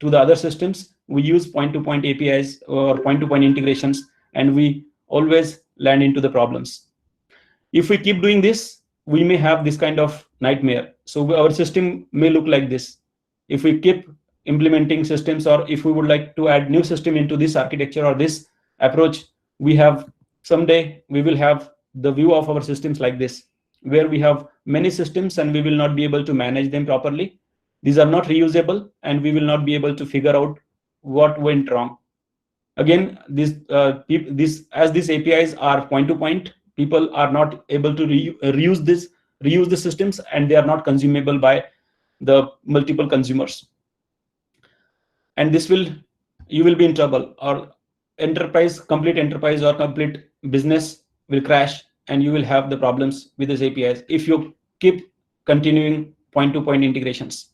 to the other systems, we use point-to-point APIs or point-to-point integrations, and we always land into the problems. If we keep doing this, we may have this kind of nightmare. So our system may look like this. If we keep implementing systems, or if we would like to add new system into this architecture or this approach, we have someday we will have the view of our systems like this, where we have many systems and we will not be able to manage them properly. These are not reusable, and we will not be able to figure out what went wrong. Again, these APIs are point to point, people are not able to reuse the systems, and they are not consumable by the multiple consumers. And you will be in trouble, or complete enterprise or complete business will crash, and you will have the problems with these APIs if you keep continuing point-to-point integrations.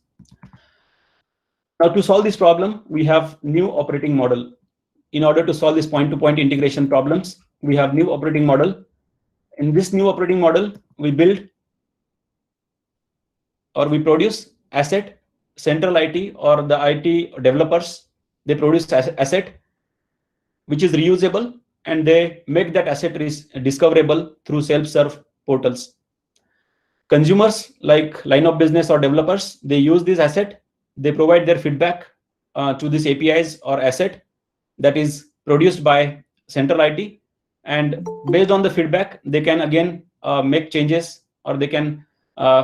Now, to solve this problem, we have new operating model. In order to solve this point-to-point integration problems, we have new operating model. In this new operating model, we build or we produce asset. Central IT or the IT developers, they produce asset which is reusable, and they make that asset discoverable through self-serve portals. Consumers like line of business or developers, they use this asset, they provide their feedback to these APIs or asset that is produced by central IT, and based on the feedback, they can again make changes, or they can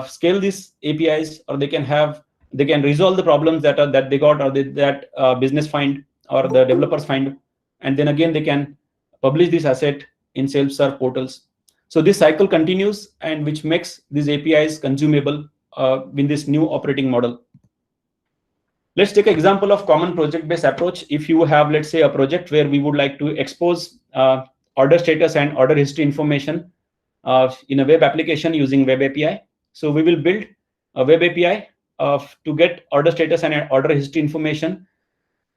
scale these APIs, or they can resolve the problems that they got, or that business find or the developers find, and then again they can publish this asset in self-serve portals. So this cycle continues, and which makes these APIs consumable in this new operating model. Let's take an example of common project-based approach. If you have, let's say, a project where we would like to expose order status and order history information in a web application using web API. So we will build a web API to get order status and order history information.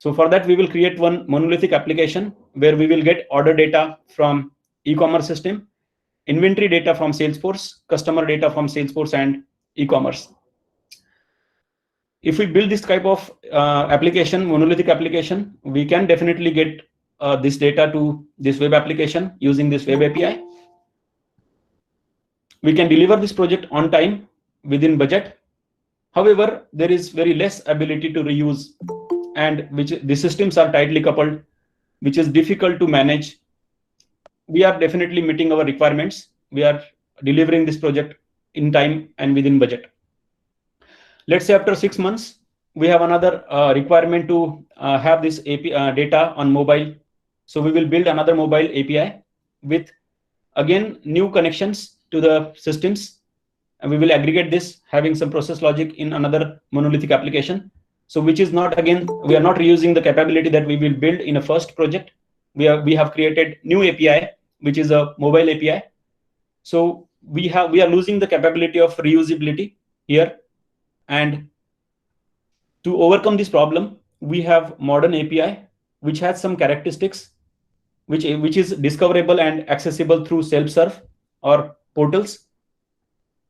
So for that, we will create one monolithic application where we will get order data from e-commerce system, inventory data from Salesforce, customer data from Salesforce, and e-commerce. If we build this type of application, monolithic application, we can definitely get this data to this web application using this web API. We can deliver this project on time, within budget. However, there is very less ability to reuse, and the systems are tightly coupled, which is difficult to manage. We are definitely meeting our requirements. We are delivering this project in time and within budget. Let's say after 6 months, we have another requirement to have this API data on mobile. So we will build another mobile API with, again, new connections to the systems, and we will aggregate this having some process logic in another monolithic application. So which is not, again, we are not reusing the capability that we will build in a first project. We have created new API, which is a mobile API. So we are losing the capability of reusability here. And to overcome this problem, we have modern API, which has some characteristics, which is discoverable and accessible through self-serve or portals.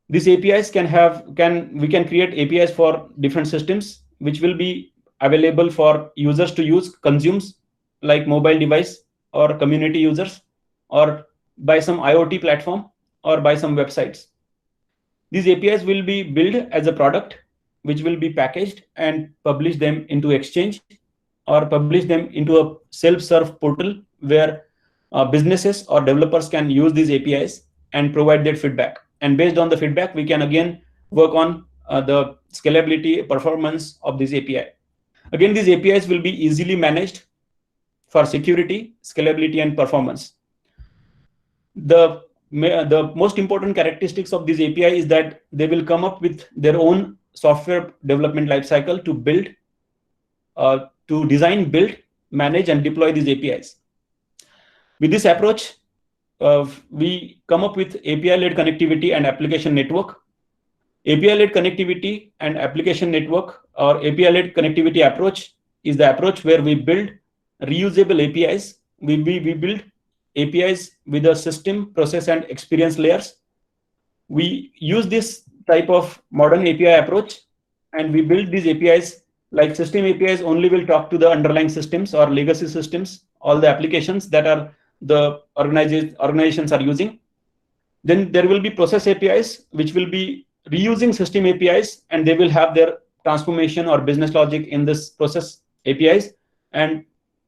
These APIs we can create APIs for different systems, which will be available for users to consumes, like mobile device or community users, or by some IoT platform, or by some websites. These APIs will be built as a product, which will be packaged and publish them into Exchange, or publish them into a self-serve portal where businesses or developers can use these APIs and provide their feedback. And based on the feedback, we can again work on the scalability, performance of this API. Again, these APIs will be easily managed for security, scalability, and performance. The most important characteristics of this API is that they will come up with their own software development lifecycle to build, to design, build, manage, and deploy these APIs. With this approach, we come up with API-led connectivity and application network. API-led connectivity and application network, or API-led connectivity approach, is the approach where we build reusable APIs. We build APIs with a system, process, and experience layers. We use this type of modern API approach, and we build these APIs Like system APIs only will talk to the underlying systems or legacy systems, all the applications that are the organizations are using. Then there will be process APIs, which will be reusing system APIs, and they will have their transformation or business logic in this process APIs. And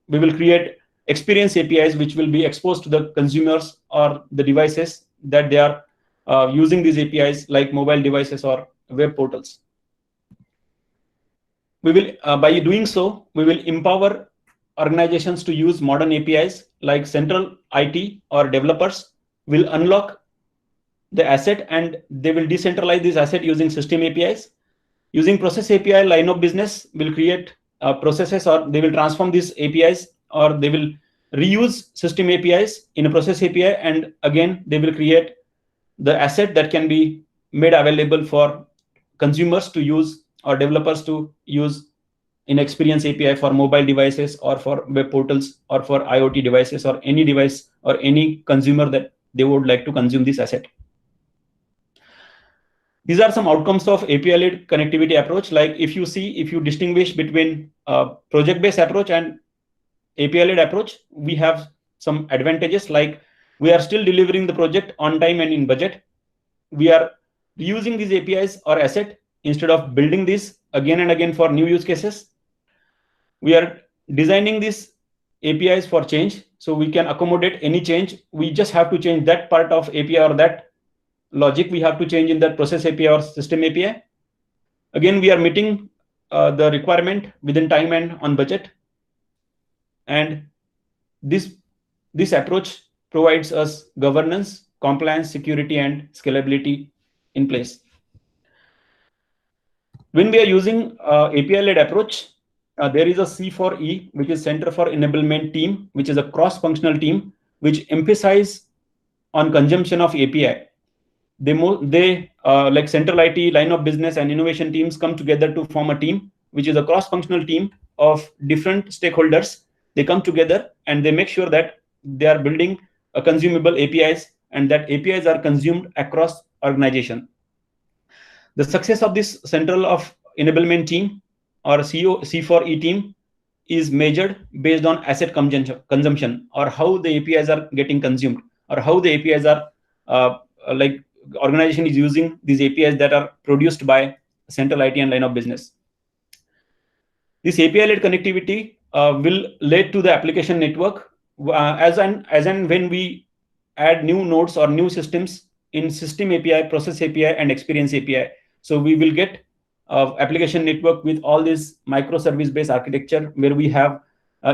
we will create experience APIs, which will be exposed to the consumers or the devices that they are using these APIs, like mobile devices or web portals. We will, by doing so, we will empower organizations to use modern APIs, like central IT or developers will unlock the asset and they will decentralize this asset using system APIs. Using process API, line of business will create processes, or they will transform these APIs, or they will reuse system APIs in a process API, and again they will create the asset that can be made available for consumers to use or developers to use in experience API for mobile devices or for web portals or for IoT devices or any device or any consumer that they would like to consume this asset. These are some outcomes of API-led connectivity approach. Like if you distinguish between project-based approach and API-led approach, we have some advantages, like we are still delivering the project on time and in budget. We are reusing these APIs or asset instead of building this again and again for new use cases. We are designing these APIs for change, so we can accommodate any change. We just have to change that part of API or that logic we have to change in that process API or system API. Again, we are meeting the requirement within time and on budget. And this approach provides us governance, compliance, security, and scalability in place. When we are using API-led approach, there is a C4E, which is Center for Enablement team, which is a cross-functional team, which emphasize on consumption of API. They like central IT, line of business, and innovation teams come together to form a team, which is a cross-functional team of different stakeholders. They come together and they make sure that they are building a consumable APIs and that APIs are consumed across organization. The success of this Central of Enablement team or C4E team is measured based on asset consumption, or how the APIs are getting consumed, or how the APIs are like organization is using these APIs that are produced by central IT and line of business. This API-led connectivity will lead to the application network as and when we add new nodes or new systems in system API, process API, and experience API. So we will get application network with all this microservice-based architecture, where we have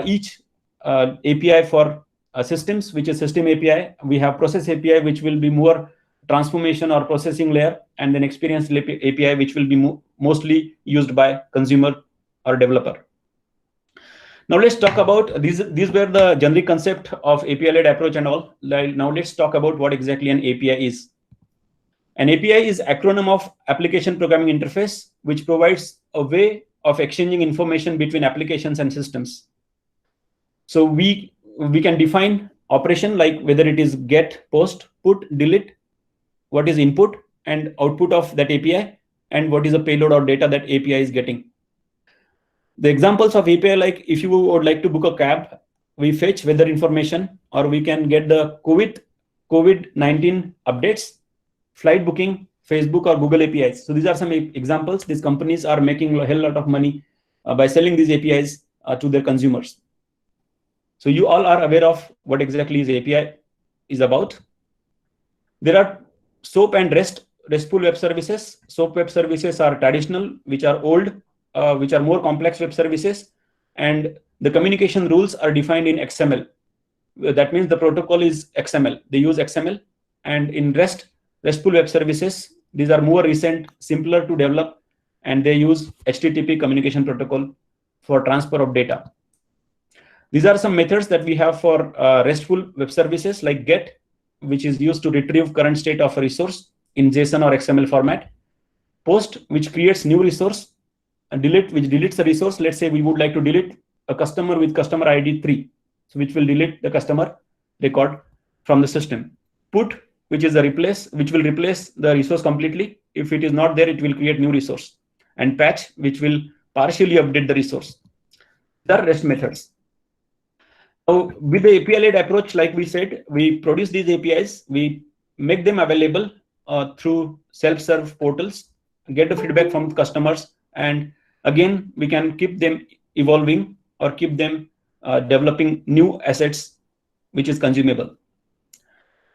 each API for systems, which is system API. We have process API, which will be more transformation or processing layer, and then experience API, which will be mostly used by consumer or developer. Now let's talk about these were the generic concept of API-led approach and all. Now let's talk about what exactly an API is. An API is acronym of Application Programming Interface, which provides a way of exchanging information between applications and systems. So we can define operation, like whether it is get, post, put, delete, what is input and output of that API, and what is the payload or data that API is getting. The examples of API, like if you would like to book a cab, we fetch weather information, or we can get the COVID-19 updates, flight booking, Facebook or Google APIs. So these are some examples. These companies are making a hell lot of money by selling these APIs to their consumers. So you all are aware of what exactly is API is about. There are SOAP and RESTful web services. SOAP web services are traditional, which are old, which are more complex web services, and the communication rules are defined in XML. That means the protocol is XML. They use XML. And in RESTful web services, these are more recent, simpler to develop, and they use HTTP communication protocol for transfer of data. These are some methods that we have for RESTful web services, like GET, which is used to retrieve current state of a resource in JSON or XML format. POST, which creates new resource. And delete, which deletes the resource. Let's say we would like to delete a customer with customer ID 3, so which will delete the customer record from the system. Put, which is which will replace the resource completely. If it is not there, it will create new resource. And patch, which will partially update the resource. These are REST methods. So with the API-led approach, like we said, we produce these APIs, we make them available through self-serve portals, get the feedback from customers, and again, we can keep them evolving or keep them developing new assets, which is consumable.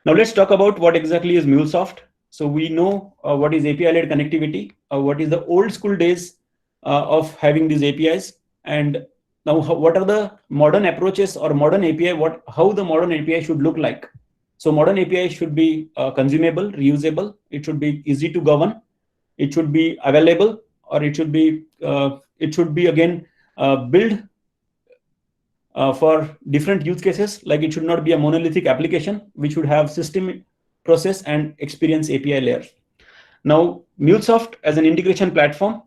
Now let's talk about what exactly is MuleSoft. So we know what is API-led connectivity, what is the old school days of having these APIs, and now what are the modern approaches or modern API, how the modern API should look like. So modern API should be consumable, reusable, it should be easy to govern, it should be available, or it should be again built for different use cases. Like it should not be a monolithic application, which should have system, process, and experience API layers. Now, MuleSoft as an integration platform,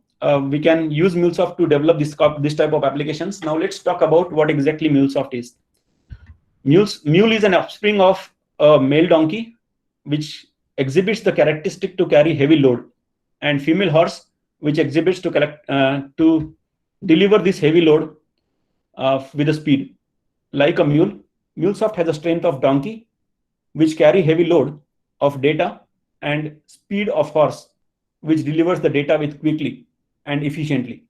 we can use MuleSoft to develop this type of applications. Now let's talk about what exactly MuleSoft is. Mule is an offspring of a male donkey, which exhibits the characteristic to carry heavy load, and female horse, which exhibits to deliver this heavy load with a speed. Like a mule, MuleSoft has a strength of donkey, which carry heavy load of data, and speed of horse, which delivers the data with quickly and efficiently.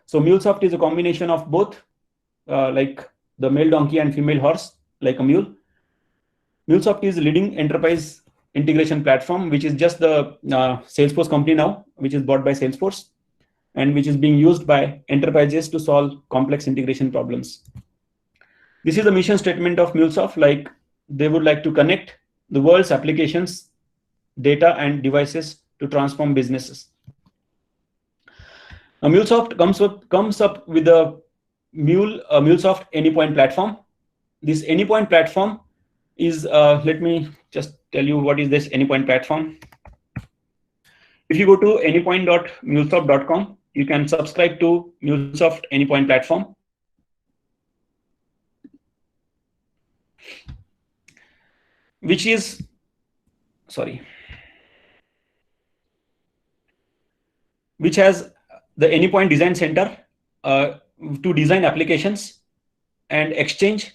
So MuleSoft is a combination of both, like the male donkey and female horse, like a mule. MuleSoft is a leading enterprise integration platform, which is just the Salesforce company now, which is bought by Salesforce, and which is being used by enterprises to solve complex integration problems. This is the mission statement of MuleSoft. Like they would like to connect the world's applications, data, and devices to transform businesses. Now, MuleSoft comes up with a MuleSoft Anypoint platform. This Anypoint platform is, let me just tell you what is this Anypoint platform. If you go to anypoint.mulesoft.com, you can subscribe to MuleSoft Anypoint platform. Which has the Anypoint Design Center to design applications, and Exchange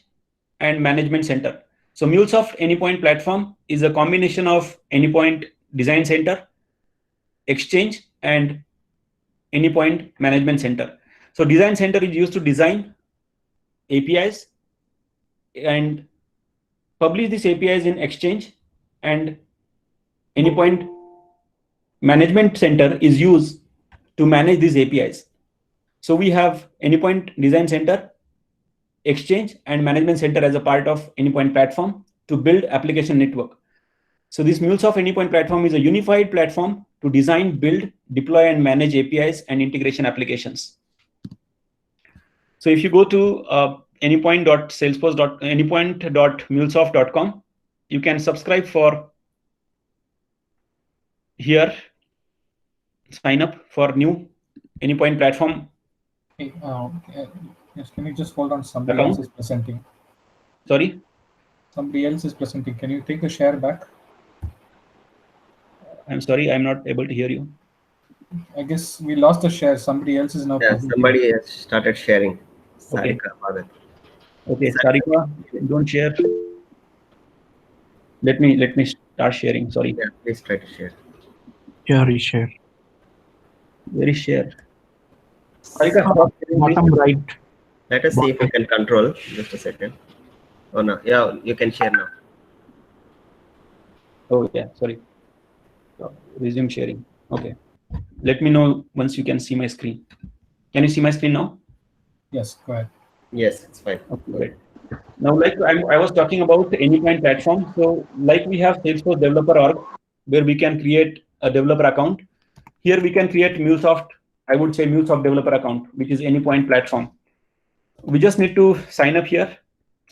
and Management Center. So MuleSoft Anypoint platform is a combination of Anypoint Design Center, Exchange, and Anypoint Management Center. So Design Center is used to design APIs and publish these APIs in Exchange, and Anypoint Management Center is used to manage these APIs. So we have Anypoint Design Center, Exchange, and Management Center as a part of Anypoint platform to build application network. So this MuleSoft Anypoint platform is a unified platform to design, build, deploy, and manage APIs and integration applications. So if you go to anypoint.mulesoft.com, you can subscribe for here, sign up for new Anypoint platform. Hey, yes, can you just hold on? Somebody else is presenting. Sorry? Somebody else is presenting. Can you take the share back? I'm sorry, I'm not able to hear you. I guess we lost the share. Somebody else is now. Yeah, somebody has started sharing. Okay. Sarika, okay, Sarika, don't share. Let me start sharing. Sorry. Yeah, please try to share. Yeah, reshare. Where is share? Sarika, bottom right. Let us see if we can control. Just a second. Oh no, yeah, you can share now. Oh yeah, sorry. Resume sharing. Okay. Let me know once you can see my screen. Can you see my screen now? Yes, go ahead. Yes, it's fine. Okay, great. Now, like I was talking about the Anypoint platform. So, like we have Salesforce Developer Org, where we can create a developer account. Here we can create MuleSoft. I would say MuleSoft developer account, which is Anypoint platform. We just need to sign up here.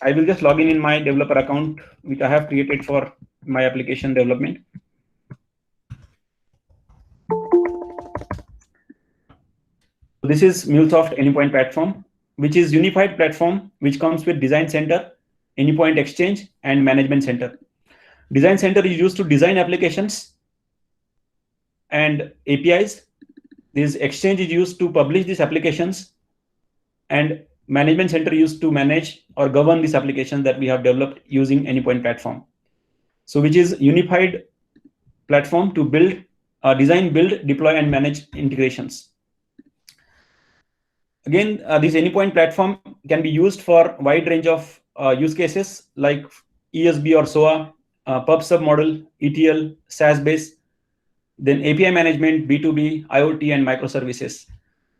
I will just log in my developer account, which I have created for my application development. This is MuleSoft Anypoint platform, which is unified platform, which comes with Design Center, Anypoint Exchange, and Management Center. Design Center is used to design applications and APIs, This exchange is used to publish these applications, and management center used to manage or govern these applications that we have developed using Anypoint platform. So which is unified platform to build, design, build, deploy, and manage integrations. Again, this Anypoint platform can be used for a wide range of use cases like ESB or SOA, PubSub model, ETL, SaaS-based, then API management, B2B, IoT, and microservices,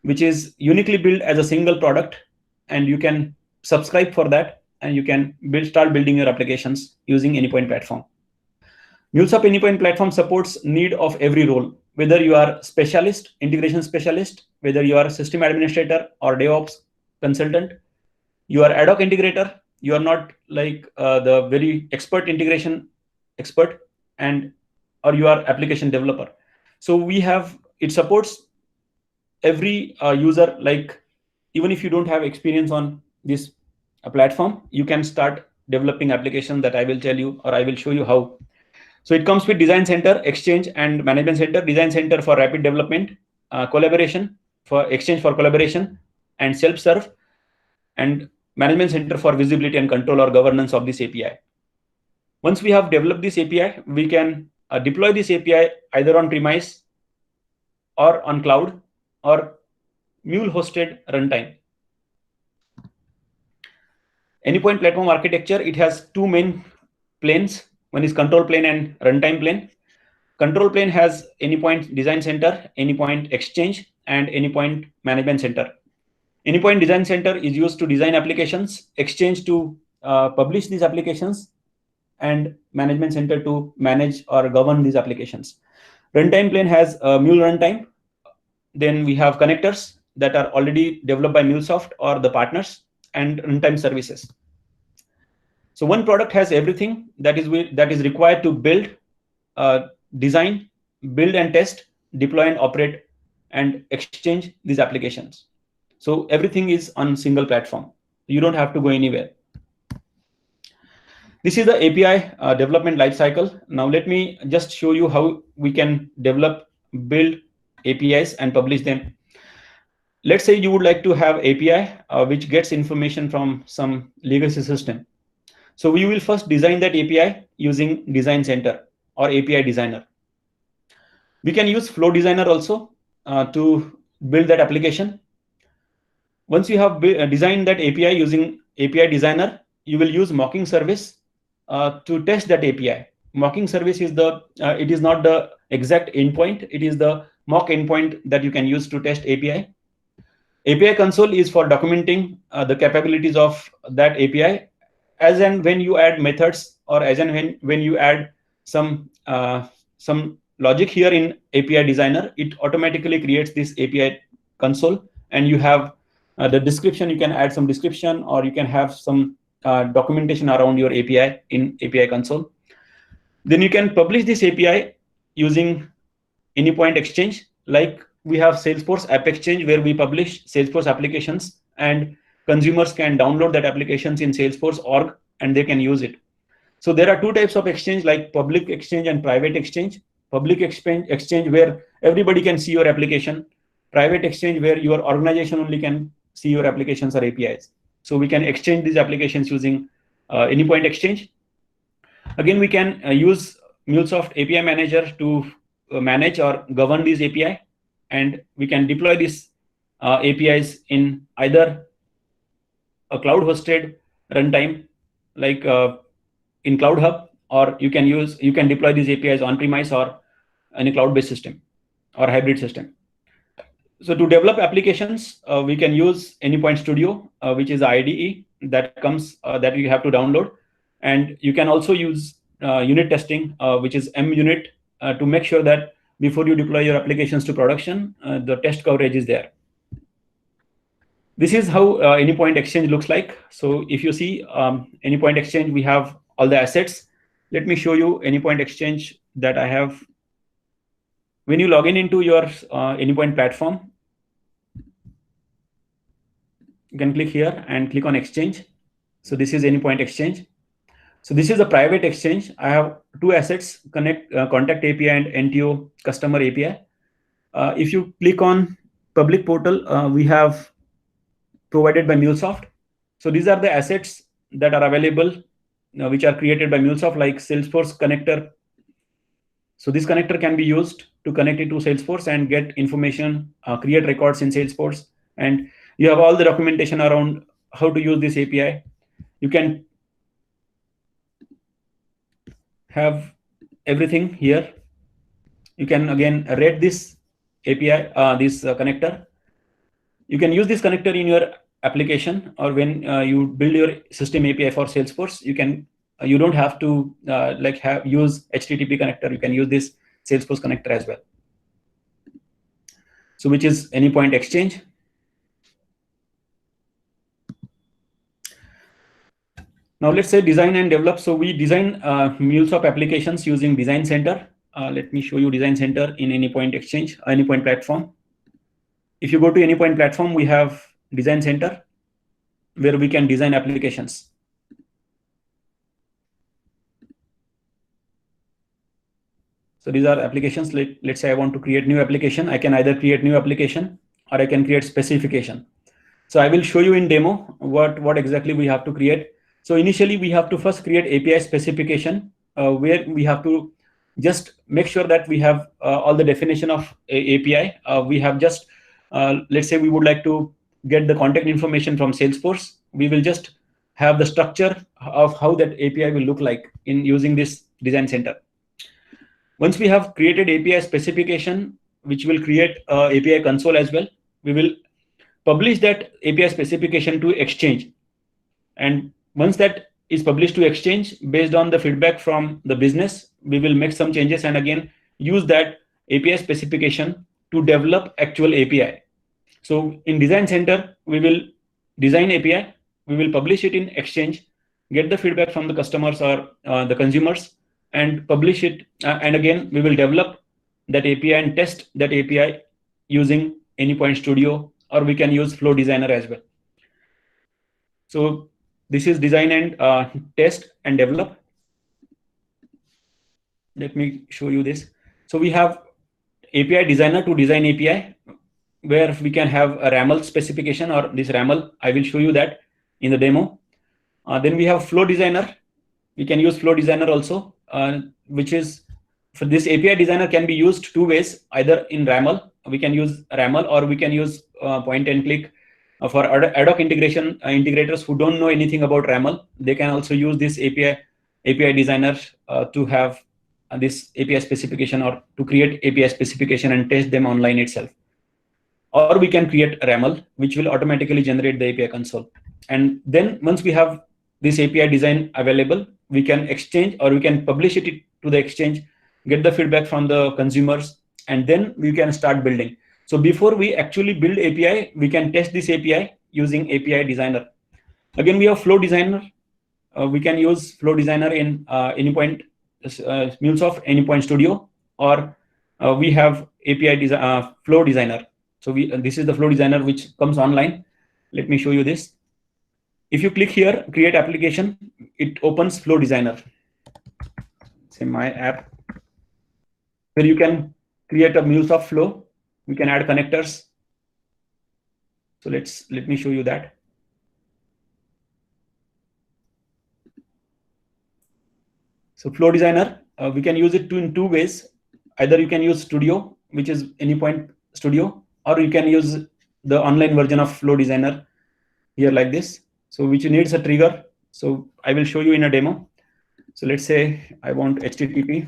which is uniquely built as a single product, and you can subscribe for that, and you can start building your applications using Anypoint platform. MuleSoft Anypoint platform supports need of every role, whether you are specialist, integration specialist, whether you are system administrator or DevOps consultant, you are ad hoc integrator, you are not like the very expert integration expert, and or you are application developer. So it supports every user. Like even if you don't have experience on this platform, you can start developing applications that I will tell you, or I will show you how. So it comes with Design Center, Exchange, and Management Center. Design Center for rapid development, collaboration, for Exchange for collaboration and self-serve, and Management Center for visibility and control or governance of this API. Once we have developed this API, we can deploy this API either on premise or on cloud or Mule hosted runtime. Anypoint platform architecture, it has two main planes. One is control plane and runtime plane. Control plane has Anypoint Design Center, Anypoint Exchange, and Anypoint Management Center. Anypoint Design Center is used to design applications, Exchange to publish these applications, and Management Center to manage or govern these applications. Runtime plane has Mule runtime. Then we have connectors that are already developed by MuleSoft or the partners, and runtime services. So one product has everything that is required to build, design, build and test, deploy and operate, and exchange these applications. So everything is on single platform. You don't have to go anywhere. This is the API development lifecycle. Now let me just show you how we can develop, build APIs and publish them. Let's say you would like to have API which gets information from some legacy system. So we will first design that API using Design Center or API Designer. We can use Flow Designer also to build that application. Once you have designed that API using API Designer, you will use mocking service to test that API. Mocking service is it is not the exact endpoint, it is the mock endpoint that you can use to test API. API console is for documenting the capabilities of that API. As and when you add methods, or as and when you add some logic here in API Designer, it automatically creates this API console, and you have the description. You can add some description, or you can have some documentation around your API in API console. Then you can publish this API using Anypoint Exchange. Like we have Salesforce App Exchange, where we publish Salesforce applications, and consumers can download that applications in Salesforce org and they can use it. So there are two types of exchange, like public exchange and private exchange. Public exchange where everybody can see your application. Private exchange where your organization only can see your applications or APIs. So we can exchange these applications using Anypoint Exchange. Again, we can use MuleSoft API Manager to manage or govern these API, and we can deploy these APIs in either a cloud-hosted runtime, like in Cloud Hub, or you can deploy these APIs on-premise or any cloud-based system or hybrid system. So to develop applications, we can use Anypoint Studio, which is the IDE that comes that you have to download, and you can also use unit testing, which is MUnit, to make sure that before you deploy your applications to production, the test coverage is there. This is how Anypoint Exchange looks like. So if you see Anypoint Exchange, we have all the assets. Let me show you Anypoint Exchange that I have. When you log into your Anypoint platform, you can click here and click on Exchange. So this is Anypoint Exchange. So this is a private exchange. I have two assets, Contact API and NTO Customer API. If you click on public portal, we have provided by MuleSoft. So these are the assets that are available, which are created by MuleSoft, like Salesforce connector. So this connector can be used to connect it to Salesforce and get information, create records in Salesforce. And you have all the documentation around how to use this API. You can have everything here. You can again rate this API, this connector. You can use this connector in your application, or when you build your system API for Salesforce, you don't have to use HTTP connector. You can use this Salesforce connector as well. So which is Anypoint Exchange. Now let's say design and develop. So we design MuleSoft applications using Design Center. Let me show you Design Center in Anypoint Exchange, Anypoint platform. If you go to Anypoint platform, we have Design Center, where we can design applications. So these are applications. Let's say I want to create new application. I can either create new application or I can create specification. So I will show you in demo what exactly we have to create. So initially we have to first create API specification, where we have to just make sure that we have all the definition of API. We have just, let's say we would like to get the contact information from Salesforce. We will just have the structure of how that API will look like in using this Design Center. Once we have created API specification, which will create API console as well, we will publish that API specification to Exchange. And once that is published to Exchange, based on the feedback from the business, we will make some changes and again use that API specification to develop actual API. So in Design Center, we will design API, we will publish it in Exchange, get the feedback from the customers or the consumers, and publish it. And again, we will develop that API and test that API using Anypoint Studio, or we can use Flow Designer as well. So this is design and test and develop. Let me show you this. So we have API Designer to design API, where we can have a RAML specification or this RAML. I will show you that in the demo. Then we have Flow Designer. We can use Flow Designer also, which is for this API Designer can be used two ways, either in RAML. We can use RAML or we can use point and click. For ad hoc integration integrators who don't know anything about RAML, they can also use this API Designer to have this API specification or to create API specification and test them online itself. Or we can create RAML, which will automatically generate the API console. And then once we have this API design available, we can exchange or we can publish it to the Exchange, get the feedback from the consumers, and then we can start building. So before we actually build API, we can test this API using API Designer. Again, we have Flow Designer. We can use Flow Designer in Anypoint, MuleSoft Anypoint Studio, or we have API Flow Designer. So this is the Flow Designer which comes online. Let me show you this. If you click here, create application, it opens Flow Designer. Say my app, where you can create a MuleSoft flow. We can add connectors. So let me show you that. So Flow Designer, we can use it in two ways. Either you can use Studio, which is Anypoint Studio, or you can use the online version of Flow Designer here like this. So which needs a trigger. So I will show you in a demo. So let's say I want HTTP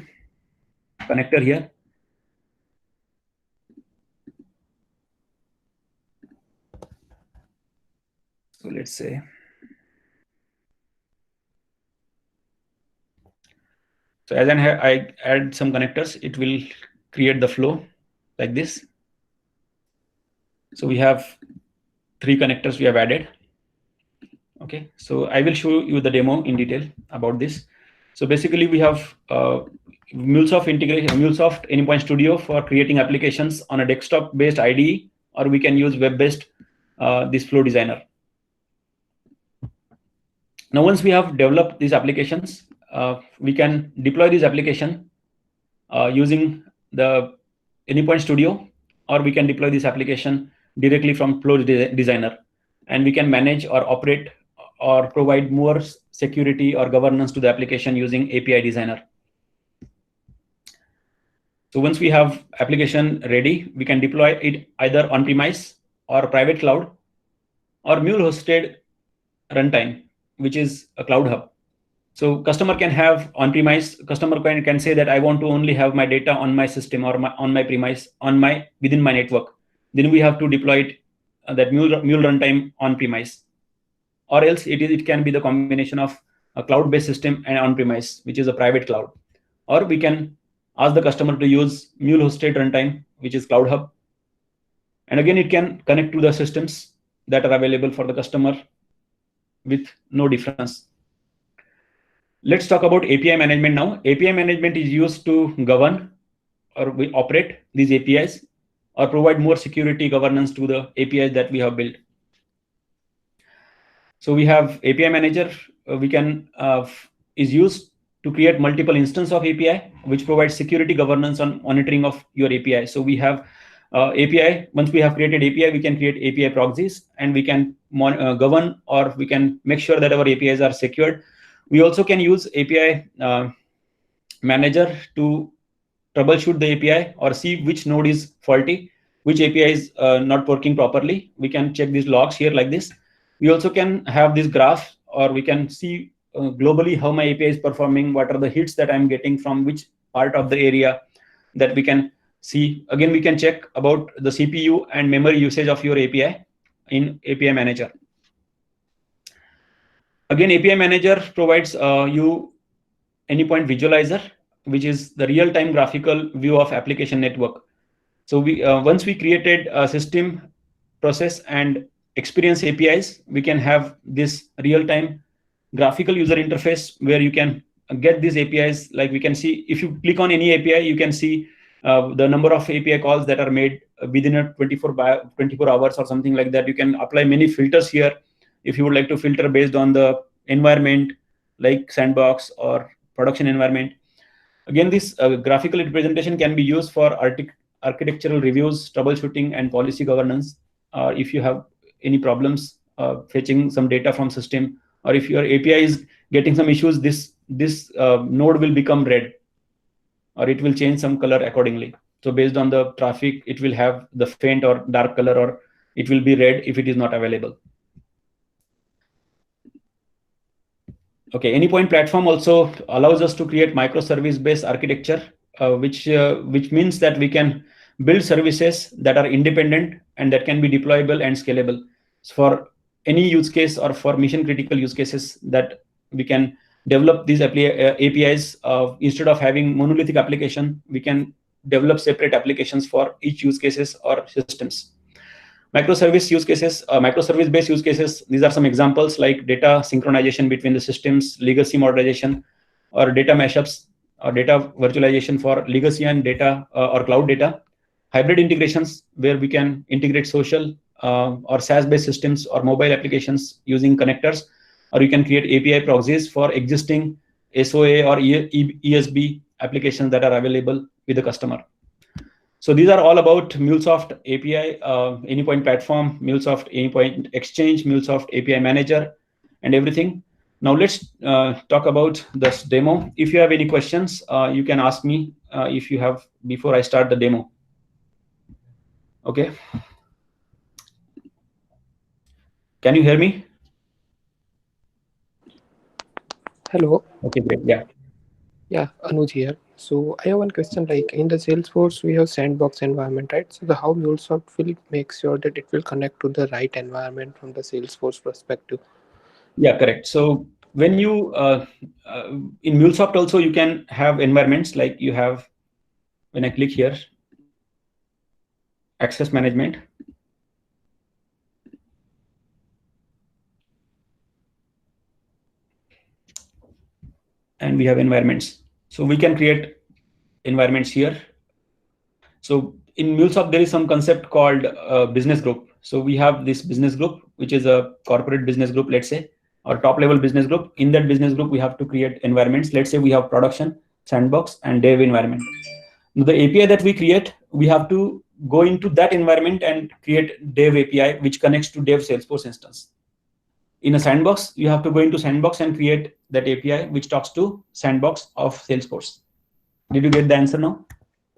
connector here. So let's say, so as I add some connectors, it will create the flow like this. So we have 3 connectors we have added. Okay, so I will show you the demo in detail about this. So basically we have MuleSoft integration, MuleSoft Anypoint Studio for creating applications on a desktop-based IDE, or we can use web-based this Flow Designer. Now, once we have developed these applications, we can deploy this application using the Anypoint Studio or we can deploy this application directly from Flow Designer, and we can manage or operate or provide more security or governance to the application using API Designer. So once we have application ready, we can deploy it either on-premise or private cloud or mule-hosted runtime, which is a Cloud Hub. So customer can have on-premise. Customer can say that I want to only have my data on my system or on my premise within my network. Then we have to deploy it that mule runtime on-premise, or else it can be the combination of a cloud-based system and on-premise, which is a private cloud. Or we can ask the customer to use mule-hosted runtime, which is Cloud Hub. And again, it can connect to the systems that are available for the customer with no difference. Let's talk about API management now. API management is used to govern or we operate these APIs or provide more security governance to the APIs that we have built. So we have API manager, is used to create multiple instances of API, which provides security governance on monitoring of your API. So we have API. Once we have created API, we can create API proxies, and we can govern, or we can make sure that our APIs are secured. We also can use API manager to troubleshoot the API or see which node is faulty, which API is not working properly. We can check these logs here like this. We also can have this graph, or we can see globally how my API is performing, what are the hits that I'm getting from which part of the area that we can see. Again, we can check about the CPU and memory usage of your API in API manager. Again, API manager provides you Anypoint Visualizer, which is the real-time graphical view of application network. So we once we created a system, process, and experience APIs, we can have this real-time graphical user interface where you can get these APIs. Like we can see, if you click on any API, you can see the number of API calls that are made within a 24 hours or something like that. You can apply many filters here if you would like to filter based on the environment, like sandbox or production environment. Again, this graphical representation can be used for architectural reviews, troubleshooting, and policy governance. If you have any problems fetching some data from system, or if your API is getting some issues, this node will become red, or it will change some color accordingly. So based on the traffic, it will have the faint or dark color, or it will be red if it is not available. Okay, Anypoint platform also allows us to create microservice-based architecture, which means that we can build services that are independent and that can be deployable and scalable. So for any use case or for mission-critical use cases, that we can develop these APIs. Instead of having monolithic application, we can develop separate applications for each use cases or systems. Microservice use cases, microservice-based use cases, these are some examples like data synchronization between the systems, legacy modernization, or data mashups, or data virtualization for legacy and data or cloud data. Hybrid integrations, where we can integrate social or SaaS-based systems or mobile applications using connectors, or you can create API proxies for existing SOA or ESB applications that are available with the customer. So these are all about MuleSoft API, Anypoint platform, MuleSoft Anypoint Exchange, MuleSoft API Manager, and everything. Now let's talk about this demo. If you have any questions, you can ask me if you have before I start the demo. Okay. Can you hear me? Hello. Okay, great. Yeah. Yeah, Anuj here. So I have one question, like in the Salesforce, we have sandbox environment, right? So how MuleSoft will make sure that it will connect to the right environment from the Salesforce perspective? Yeah, correct. So when you, in MuleSoft also, you can have environments like you have, when I click here, access management. And we have environments. So we can create environments here. So in MuleSoft, there is some concept called business group. So we have this business group, which is a corporate business group, let's say, or top level business group. In that business group, we have to create environments. Let's say we have production, sandbox, and dev environment. Now, the API that we create, we have to go into that environment and create dev API, which connects to dev Salesforce instance. In a sandbox, you have to go into sandbox and create that API, which talks to sandbox of Salesforce. Did you get the answer now?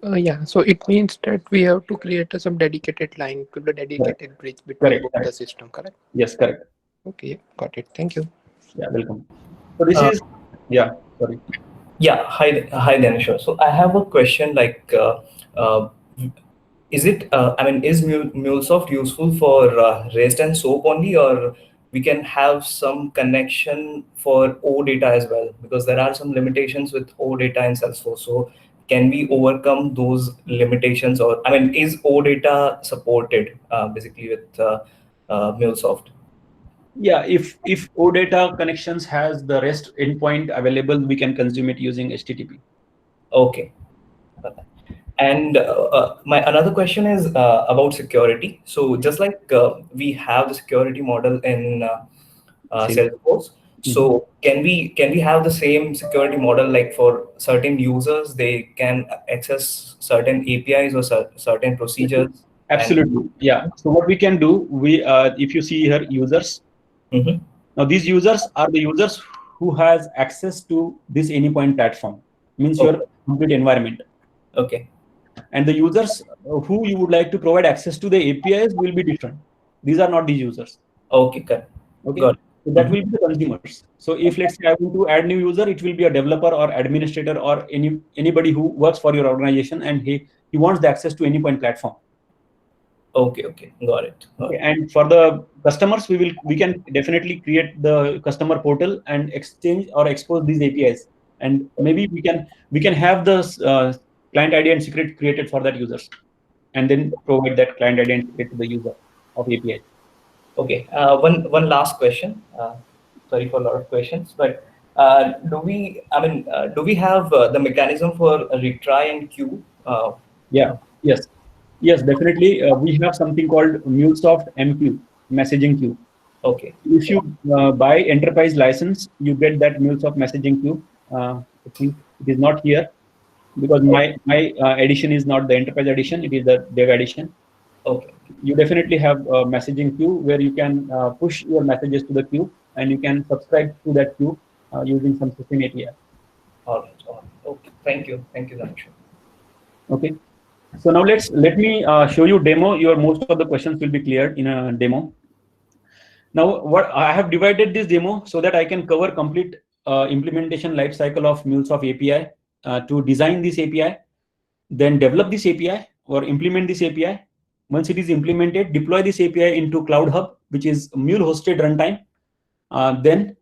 Yeah, so it means that we have to create some dedicated line to the dedicated bridge between both the system, correct? Yes, correct. Okay, got it. Thank you. Yeah, welcome. So this is, yeah, sorry. Yeah, hi Danisha. So I have a question like, is it, is MuleSoft useful for REST and SOAP only, or we can have some connection for OData as well? Because there are some limitations with OData in Salesforce. So can we overcome those limitations, or is OData supported basically with MuleSoft? Yeah, if OData connections has the REST endpoint available, we can consume it using HTTP. Okay. And my another question is about security. So just like we have the security model in Salesforce, so can we have the same security model, like for certain users they can access certain APIs or certain procedures? Absolutely. Yeah. So what we can do, if you see here users, now these users are the users who has access to this Anypoint platform, means your complete environment. Okay. And the users who you would like to provide access to the APIs will be different. These are not these users. Okay, correct. Okay. Got it. So that will be the consumers. So if let's say I want to add new user, it will be a developer or administrator or anybody who works for your organization, and he wants the access to Anypoint platform. Okay, got it. Okay. And for the customers, we can definitely create the customer portal and exchange or expose these APIs, and maybe we can have the client ID and secret created for that users, and then provide that client ID and secret to the user of API. Okay. One last question. Sorry for a lot of questions, but do we have the mechanism for retry and queue? Yes, definitely. We have something called MuleSoft MQ, messaging queue. Okay. If you buy enterprise license, you get that MuleSoft messaging queue. I think it is not here because my edition is not the enterprise edition; it is the dev edition. Okay. You definitely have a messaging queue where you can push your messages to the queue, and you can subscribe to that queue using some system API. All right. Okay. Thank you, Danisha. Okay. So now let me show you demo. Most of the questions will be cleared in a demo. Now, what I have divided this demo so that I can cover complete implementation lifecycle of MuleSoft API to design this API, then develop this API or implement this API. Once it is implemented, deploy this API into Cloud Hub, which is Mule hosted runtime. Then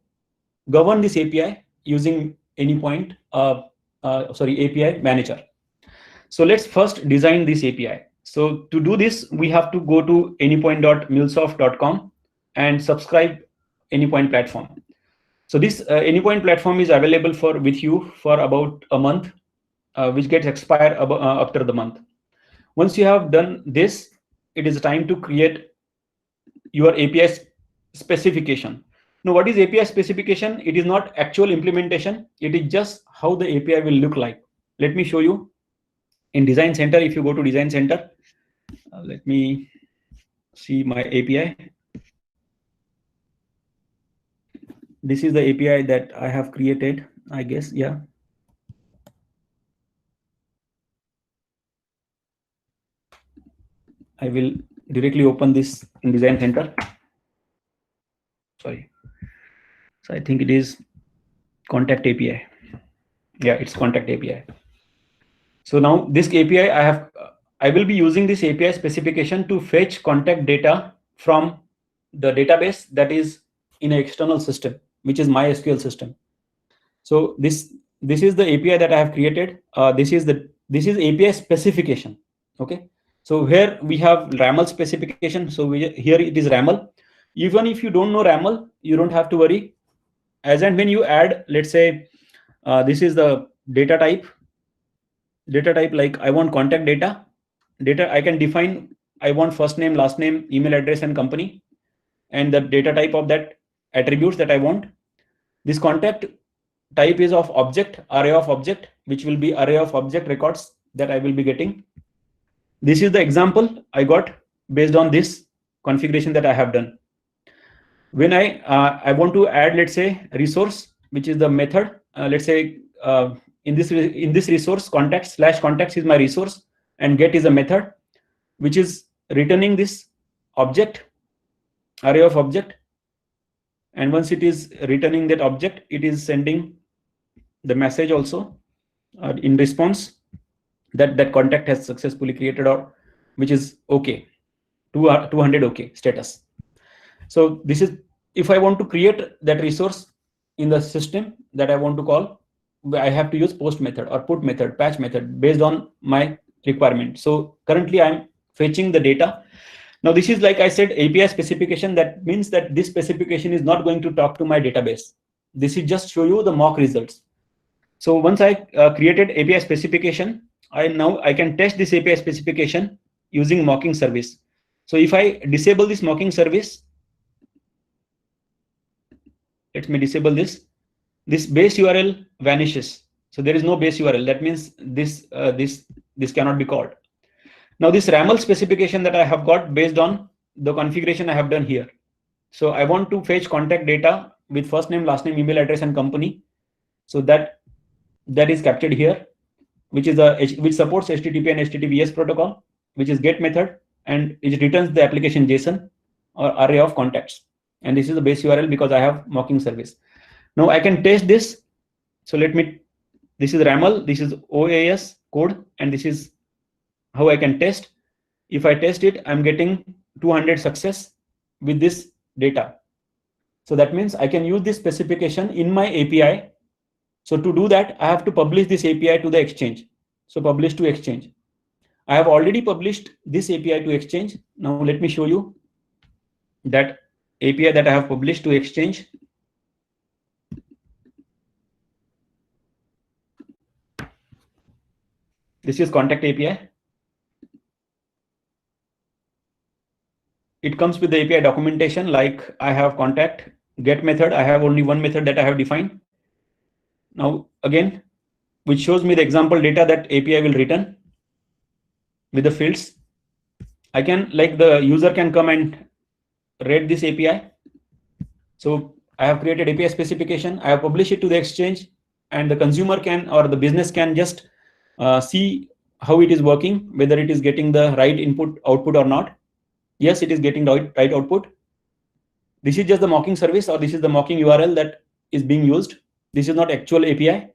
govern this API using Anypoint, API manager. So let's first design this API. So to do this, we have to go to anypoint.mulesoft.com and subscribe Anypoint platform. So this Anypoint platform is available with you for about a month, which gets expired after the month. Once you have done this, it is time to create your API specification. Now, what is API specification? It is not actual implementation. It is just how the API will look like. Let me show you. In Design Center, if you go to Design Center, let me see my API. This is the API that I have created, I guess. Yeah. I will directly open this in Design Center. Sorry. So I think it is Contact API. Yeah, it's Contact API. So now this API, I will be using this API specification to fetch contact data from the database that is in an external system, which is MySQL system. So this is the API that I have created. This is API specification. Okay. So here we have RAML specification. So here it is RAML. Even if you don't know RAML, you don't have to worry. As and when you add, let's say, this is the data type. Data type, like I want contact data. I can define, I want first name, last name, email address, and company, and the data type of that attributes that I want. This contact type is of object, array of object, which will be array of object records that I will be getting. This is the example I got based on this configuration that I have done. When I want to add, let's say, resource, which is the method. Let's say in this resource, contacts is my resource, and get is a method which is returning this object, array of object. And once it is returning that object, it is sending the message also in response that that contact has successfully created, or which is okay, 200 okay status. So this is, if I want to create that resource in the system that I want to call, I have to use post method or put method, patch method based on my requirement. So currently I'm fetching the data. Now this is, like I said, API specification. That means that this specification is not going to talk to my database. This is just show you the mock results. So once I created API specification, I can test this API specification using mocking service. So if I disable this mocking service, let me disable this. This base URL vanishes. So there is no base URL. That means this cannot be called. Now this RAML specification that I have got based on the configuration I have done here. So I want to fetch contact data with first name, last name, email address, and company. So that is captured here, which supports HTTP and HTTPS protocol, which is get method, and it returns the application JSON or array of contacts. And this is the base URL because I have mocking service. Now I can test this. So this is RAML, this is OAS code, and this is how I can test. If I test it, I'm getting 200 success with this data. So that means I can use this specification in my API. So to do that, I have to publish this API to the exchange. So publish to exchange. I have already published this API to exchange. Now let me show you that API that I have published to exchange. This is contact API. It comes with the API documentation, like I have contact, get method. I have only one method that I have defined. Now again, which shows me the example data that API will return with the fields. I can, like, the user can come and read this API. So I have created API specification. I have published it to the exchange, and the consumer can, or the business can just see how it is working, whether it is getting the right input output or not. Yes, it is getting right output. This is just the mocking service, or this is the mocking URL that is being used. This is not actual API.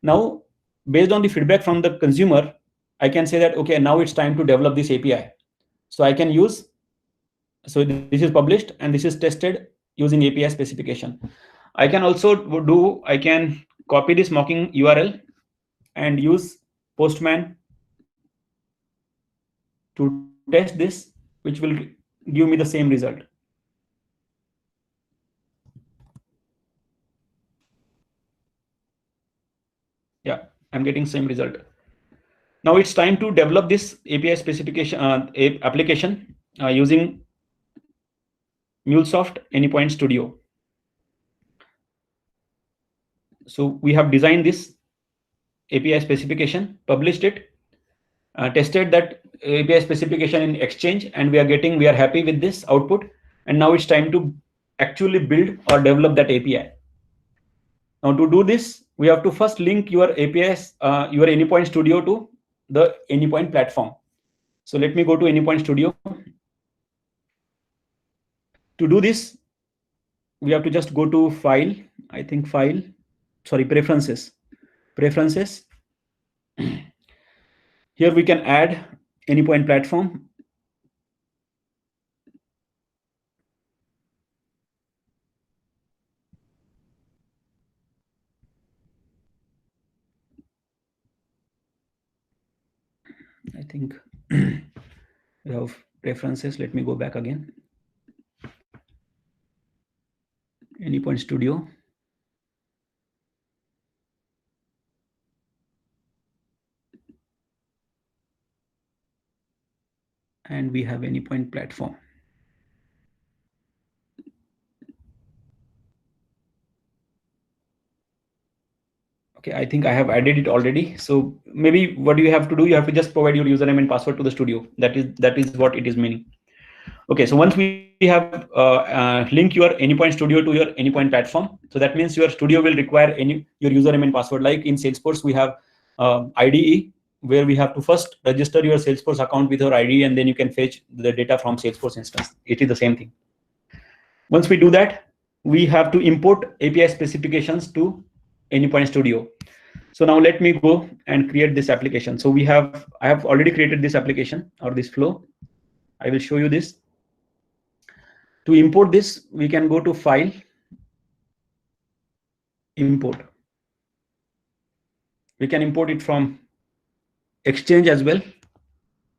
Now, based on the feedback from the consumer, I can say that, okay, now it's time to develop this API. So I can use, so this is published and this is tested using API specification. I can also I can copy this mocking URL and use Postman to test this, which will give me the same result. Yeah, I'm getting same result. Now it's time to develop this API specification application using MuleSoft Anypoint Studio. So we have designed this API specification, published it, tested that API specification in Exchange, and we are happy with this output. And now it's time to actually build or develop that API. Now to do this, we have to first link your APIs, your Anypoint Studio to the Anypoint platform. So let me go to Anypoint Studio. To do this, we have to just go to File, Preferences. Here we can add Anypoint platform. I think we have preferences. Let me go back again. Anypoint Studio. And we have Anypoint platform. Okay, I think I have added it already. So maybe what you have to do, you have to just provide your username and password to the studio. That is what it is meaning. Okay, so once we have linked your Anypoint Studio to your Anypoint platform, so that means your studio will require your username and password. Like in Salesforce, we have IDE, where we have to first register your Salesforce account with your ID, and then you can fetch the data from Salesforce instance. It is the same thing. Once we do that, we have to import API specifications to Anypoint Studio. So now let me go and create this application. So I have already created this application or this flow. I will show you this. To import this, we can go to File, Import. We can import it from Exchange as well.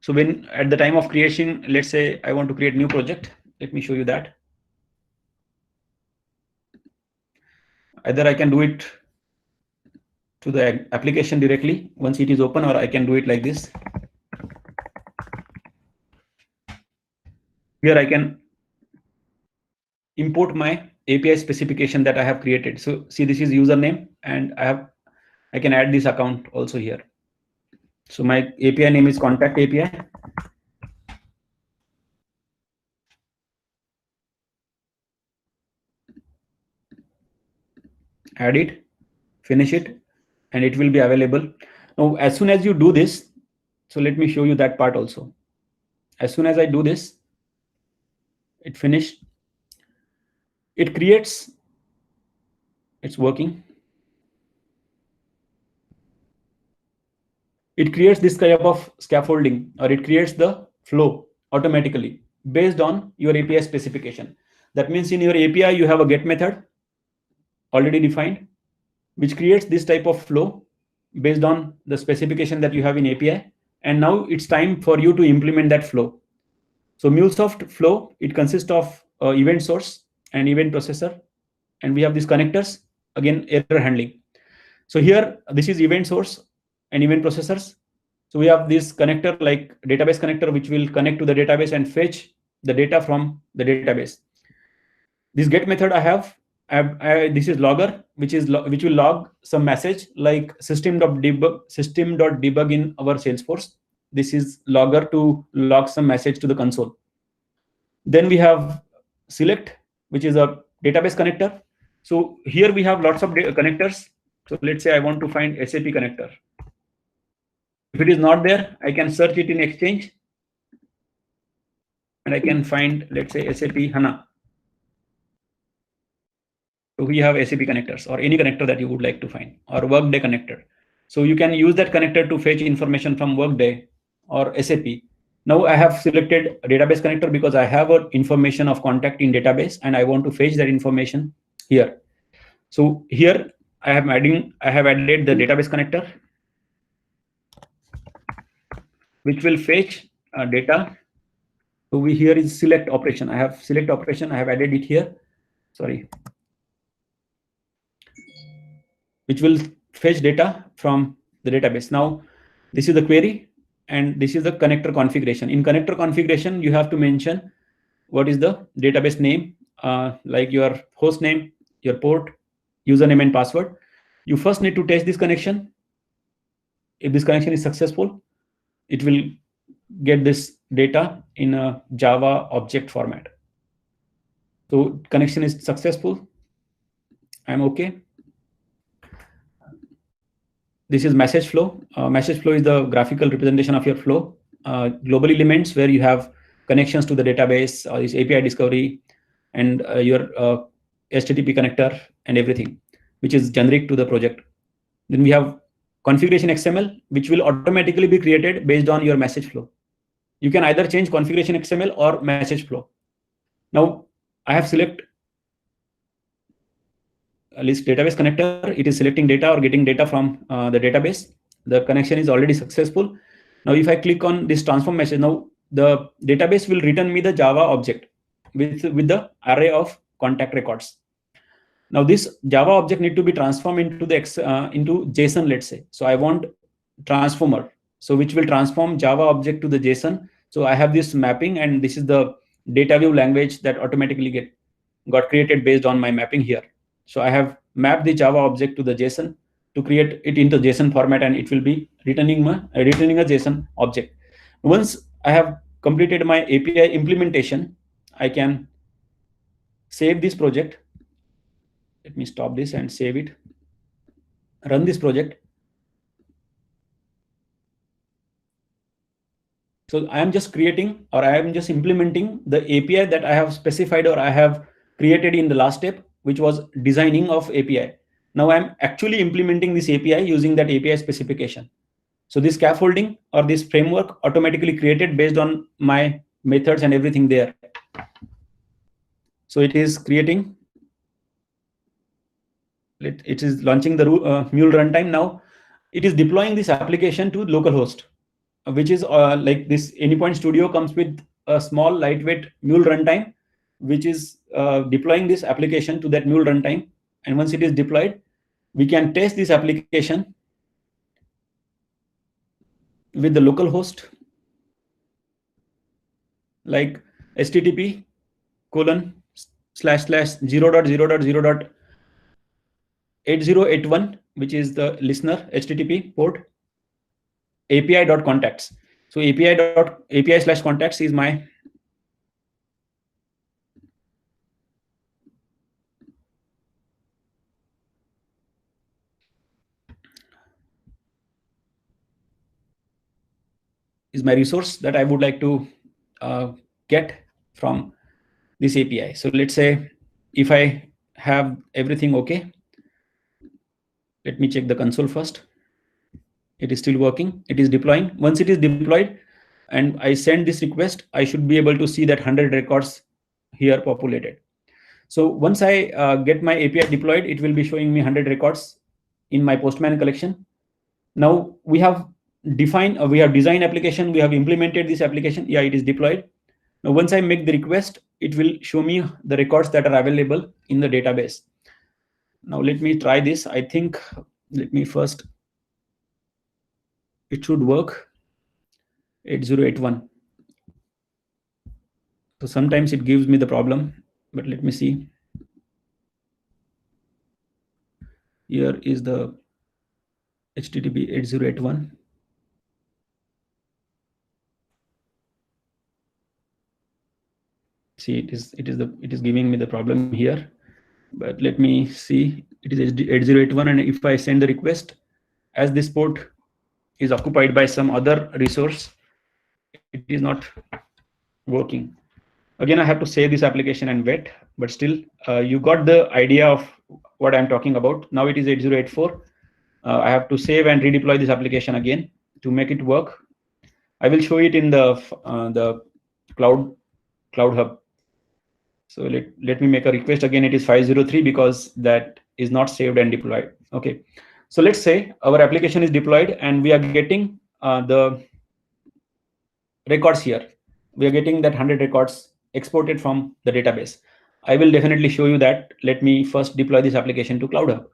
So when at the time of creation, let's say I want to create new project. Let me show you that. Either I can do it to the application directly once it is open, or I can do it like this. Here I can import my API specification that I have created. So see, this is username, and I can add this account also here. So my API name is Contact API. Add it, finish it, and it will be available. Now, as soon as you do this, so let me show you that part also. As soon as I do this, it finished. It creates, it's working. It creates this type of scaffolding, or it creates the flow automatically based on your API specification. That means in your API, you have a get method already defined, which creates this type of flow based on the specification that you have in API. And now it's time for you to implement that flow. So MuleSoft flow, it consists of event source and event processor. And we have these connectors, again, error handling. So here, this is event source and event processors. So we have this connector like database connector, which will connect to the database and fetch the data from the database. This get method I have, this is logger, which will log some message like system.debug in our Salesforce. This is logger to log some message to the console. Then we have select, which is a database connector. So here we have lots of connectors. So let's say I want to find SAP connector. If it is not there, I can search it in Exchange, and I can find, let's say, SAP HANA. So we have SAP connectors, or any connector that you would like to find, or Workday connector. So you can use that connector to fetch information from Workday or SAP. Now I have selected a database connector because I have information of contact in database, and I want to fetch that information here. So here I have added the database connector, which will fetch data. So here is select operation. I have select operation. I have added it here. Sorry. Which will fetch data from the database. Now, this is the query, and this is the connector configuration. In connector configuration, you have to mention what is the database name, like your host name, your port, username, and password. You first need to test this connection. If this connection is successful, it will get this data in a Java object format. So connection is successful. I'm okay. This is message flow. Message flow is the graphical representation of your flow. Global elements, where you have connections to the database, this API discovery, and your HTTP connector and everything, which is generic to the project. Then we have configuration XML, which will automatically be created based on your message flow. You can either change configuration XML or message flow. Now I have select a list database connector. It is selecting data or getting data from the database. The connection is already successful. Now if I click on this transform message, now the database will return me the Java object with the array of contact records. Now this Java object need to be transformed into the into JSON, let's say. So I want transformer, so which will transform Java object to the JSON. So I have this mapping, and this is the data view language that automatically got created based on my mapping here. So I have mapped the Java object to the JSON. to create it into JSON format, and it will be returning a JSON object. Once I have completed my API implementation, I can save this project. Let me stop this and save it. Run this project. So I am just creating, or I am just implementing the API that I have specified or I have created in the last step, which was designing of API. Now I'm actually implementing this API using that API specification. So this scaffolding or this framework automatically created based on my methods and everything there. So it is creating, it is launching the Mule runtime. Now it is deploying this application to localhost, which is like this Anypoint Studio comes with a small lightweight Mule runtime, which is deploying this application to that Mule runtime. And once it is deployed, we can test this application with the local host, like http://0.0.0.8081, which is the listener HTTP port, API.contacts. So API/contacts is my resource that I would like to get from this API. So let's say if I have everything okay, let me check the console first. It is still working. It is deploying. Once it is deployed and I send this request, I should be able to see that 100 records here populated. So once I get my API deployed, it will be showing me 100 records in my Postman collection. Now we have defined, we have designed application, we have implemented this application. Yeah, it is deployed. Now once I make the request, it will show me the records that are available in the database. Now let me try this. I think, let me first, it should work, 8081. So sometimes it gives me the problem, but let me see. Here is the HTTP 8081. See, it is giving me the problem here, but let me see. It is 8081, and if I send the request, as this port is occupied by some other resource, it is not working. Again, I have to save this application and wait, but still you got the idea of what I'm talking about. Now it is 8084. I have to save and redeploy this application again to make it work. I will show it in the Cloud Hub. So let me make a request again. It is 503 because that is not saved and deployed. Okay. So let's say our application is deployed and we are getting the records here. We are getting that 100 records exported from the database. I will definitely show you that. Let me first deploy this application to Cloud Hub.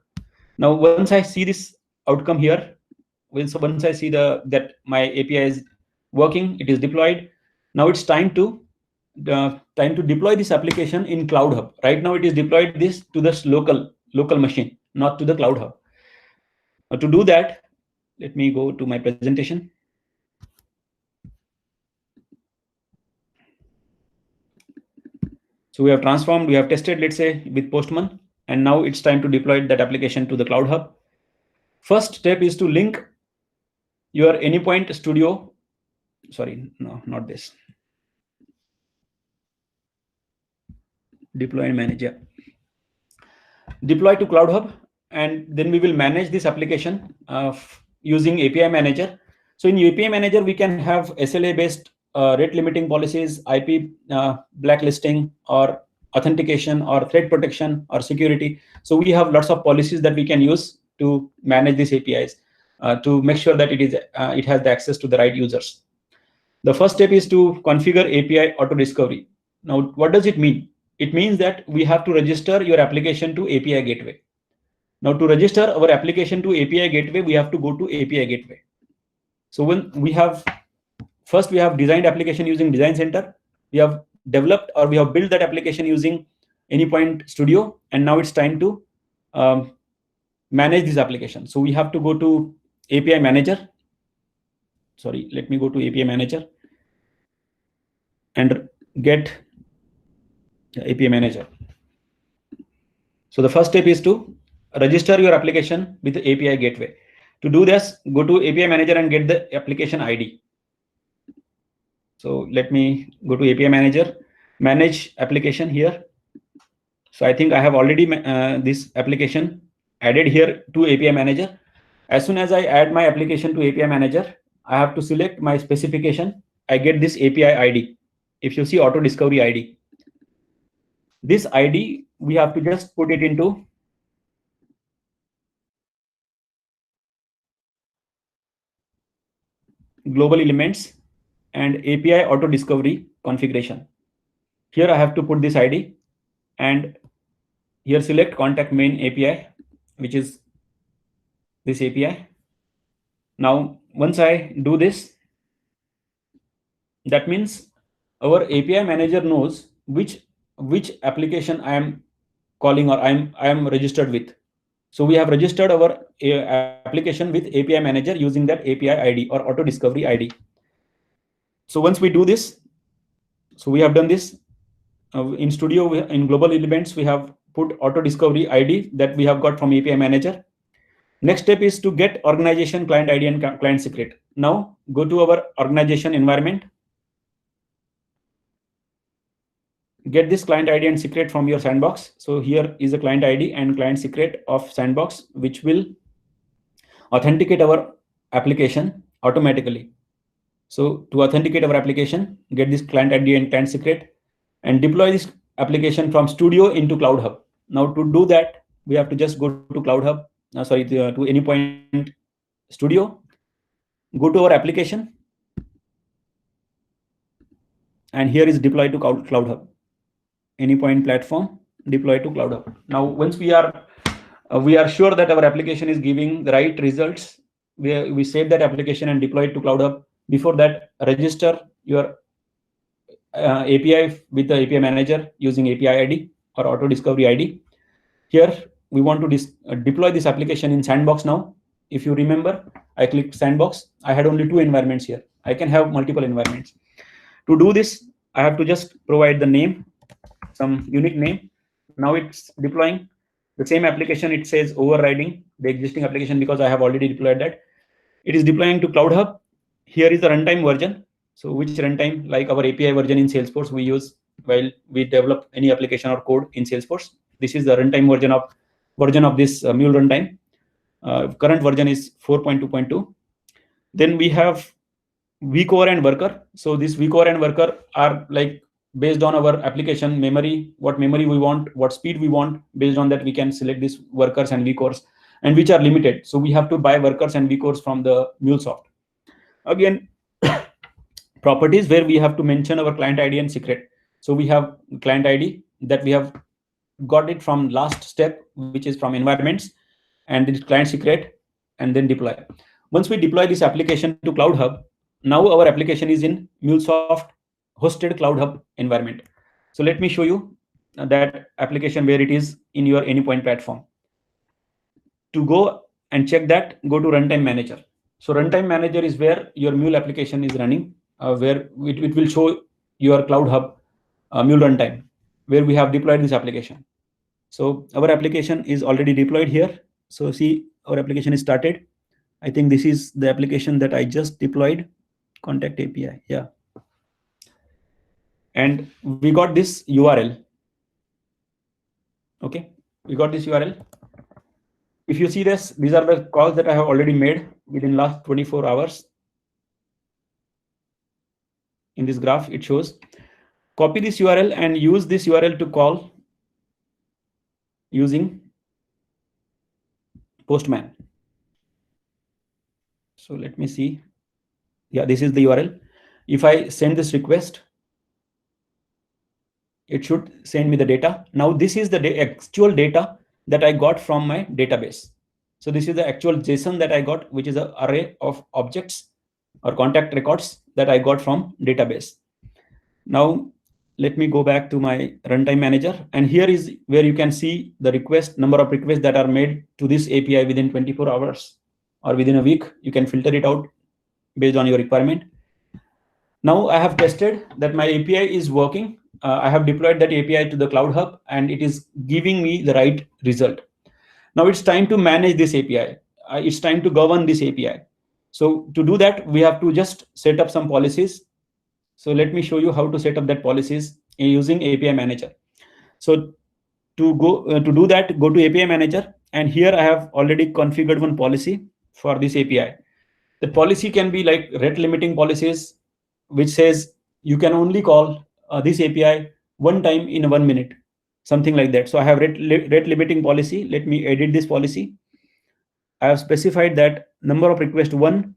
Now, once I see this outcome here, once I see that my API is working, it is deployed. Now it's time to deploy this application in Cloud Hub. Right now it is deployed this to this local machine, not to the Cloud Hub. Now to do that, let me go to my presentation. So we have transformed, we have tested, let's say, with Postman, and now it's time to deploy that application to the Cloud Hub. First step is to link your Anypoint Studio. Sorry, no, not this. Deploy and manage. Yeah. Deploy to Cloud Hub, and then we will manage this application using API Manager. So in API Manager, we can have SLA-based rate limiting policies, IP blacklisting, or authentication, or threat protection, or security. So we have lots of policies that we can use to manage these APIs to make sure that it has the access to the right users. The first step is to configure API auto discovery. Now, what does it mean? It means that we have to register your application to API Gateway. Now, to register our application to API Gateway, we have to go to API Gateway. So when we have designed application using Design Center, we have developed or we have built that application using Anypoint Studio, and now it's time to manage this application. So we have to go to API manager. Sorry, let me go to API manager and get the API manager. So the first step is to register your application with the API gateway. To do this, go to API manager and get the application ID. So let me go to API manager, manage application here. So I think I have already this application added here to API manager. As soon as I add my application to API manager, I have to select my specification. I get this API ID. If you see auto discovery ID, this ID, we have to just put it into global elements and API auto discovery configuration. Here I have to put this ID and here select contact main API, which is this API. Now, once I do this, that means our API manager knows which application I am calling or I am registered with. So we have registered our application with API manager using that API ID or auto discovery ID. So once we do this, so we have done this in Studio, in global elements, we have put auto discovery ID that we have got from API manager. Next step is to get organization client ID and client secret. Now go to our organization environment. Get this client ID and secret from your sandbox. So here is a client ID and client secret of sandbox, which will authenticate our application automatically. So to authenticate our application, get this client ID and client secret and deploy this application from Studio into Cloud Hub. Now to do that, we have to just go to Cloud Hub, to Anypoint Studio, go to our application, and here is deploy to Cloud Hub. Anypoint platform, deploy to Cloud Hub. Now, once we are sure that our application is giving the right results, we save that application and deploy it to Cloud Hub. Before that, register your API with the API manager using API ID or auto discovery ID. Here we want to deploy this application in Sandbox now. If you remember, I clicked Sandbox. I had only 2 environments here. I can have multiple environments. To do this, I have to just provide the name, some unique name. Now it's deploying the same application. It says overriding the existing application because I have already deployed that. It is deploying to Cloud Hub. Here is the runtime version. So which runtime, like our API version in Salesforce, we use while we develop any application or code in Salesforce. This is the runtime version of this Mule runtime. Current version is 4.2.2. Then we have vCore and worker. So this vCore and worker are like based on our application memory, what memory we want, what speed we want. Based on that, we can select these workers and vCores, and which are limited. So we have to buy workers and vCores from the MuleSoft. Again, properties where we have to mention our client ID and secret. So we have client ID that we have got it from last step, which is from environments, and this client secret, and then deploy. Once we deploy this application to Cloud Hub, now our application is in MuleSoft hosted Cloud Hub environment. So let me show you that application where it is in your Anypoint platform. To go and check that, go to Runtime Manager. So Runtime Manager is where your Mule application is running, where it will show your Cloud Hub Mule runtime, where we have deployed this application. So our application is already deployed here. So see, our application is started. I think this is the application that I just deployed, Contact API. Yeah. And we got this URL. Okay, we got this URL. If you see this, these are the calls that I have already made within last 24 hours. In this graph, it shows. Copy this URL and use this URL to call using Postman. So let me see. Yeah, this is the URL. If I send this request, it should send me the data. Now this is the actual data that I got from my database. So this is the actual JSON that I got, which is an array of objects or contact records that I got from database. Now let me go back to my runtime manager, and here is where you can see the number of requests that are made to this API within 24 hours or within a week. You can filter it out based on your requirement. Now I have tested that my API is working. I have deployed that API to the Cloud Hub, and it is giving me the right result. Now it's time to manage this API. It's time to govern this API. So to do that, we have to just set up some policies. So let me show you how to set up that policies using API Manager. So to do that, go to API Manager, and here I have already configured one policy for this API. The policy can be like rate limiting policies, which says you can only call this API one time in 1 minute, something like that. So I have rate limiting policy. Let me edit this policy. I have specified that number of requests 1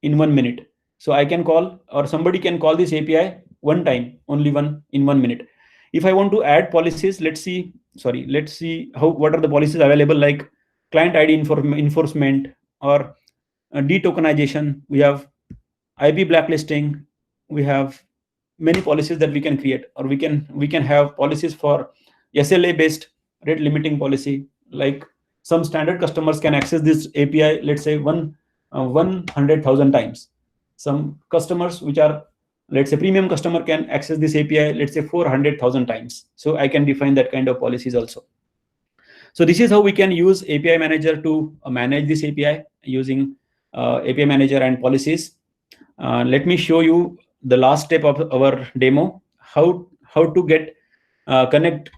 in 1 minute. So I can call, or somebody can call this API one time, only one in 1 minute. If I want to add policies, let's see what are the policies available, like client ID enforcement or detokenization. We have IP blacklisting. We have many policies that we can create, or we can have policies for SLA based rate limiting policy. Like some standard customers can access this API, let's say 100,000 times. Some customers which are, let's say, premium customer can access this API, let's say 400,000 times. So I can define that kind of policies also. So this is how we can use API Manager to manage this API using API Manager and policies. Let me show you the last step of our demo, how to get connect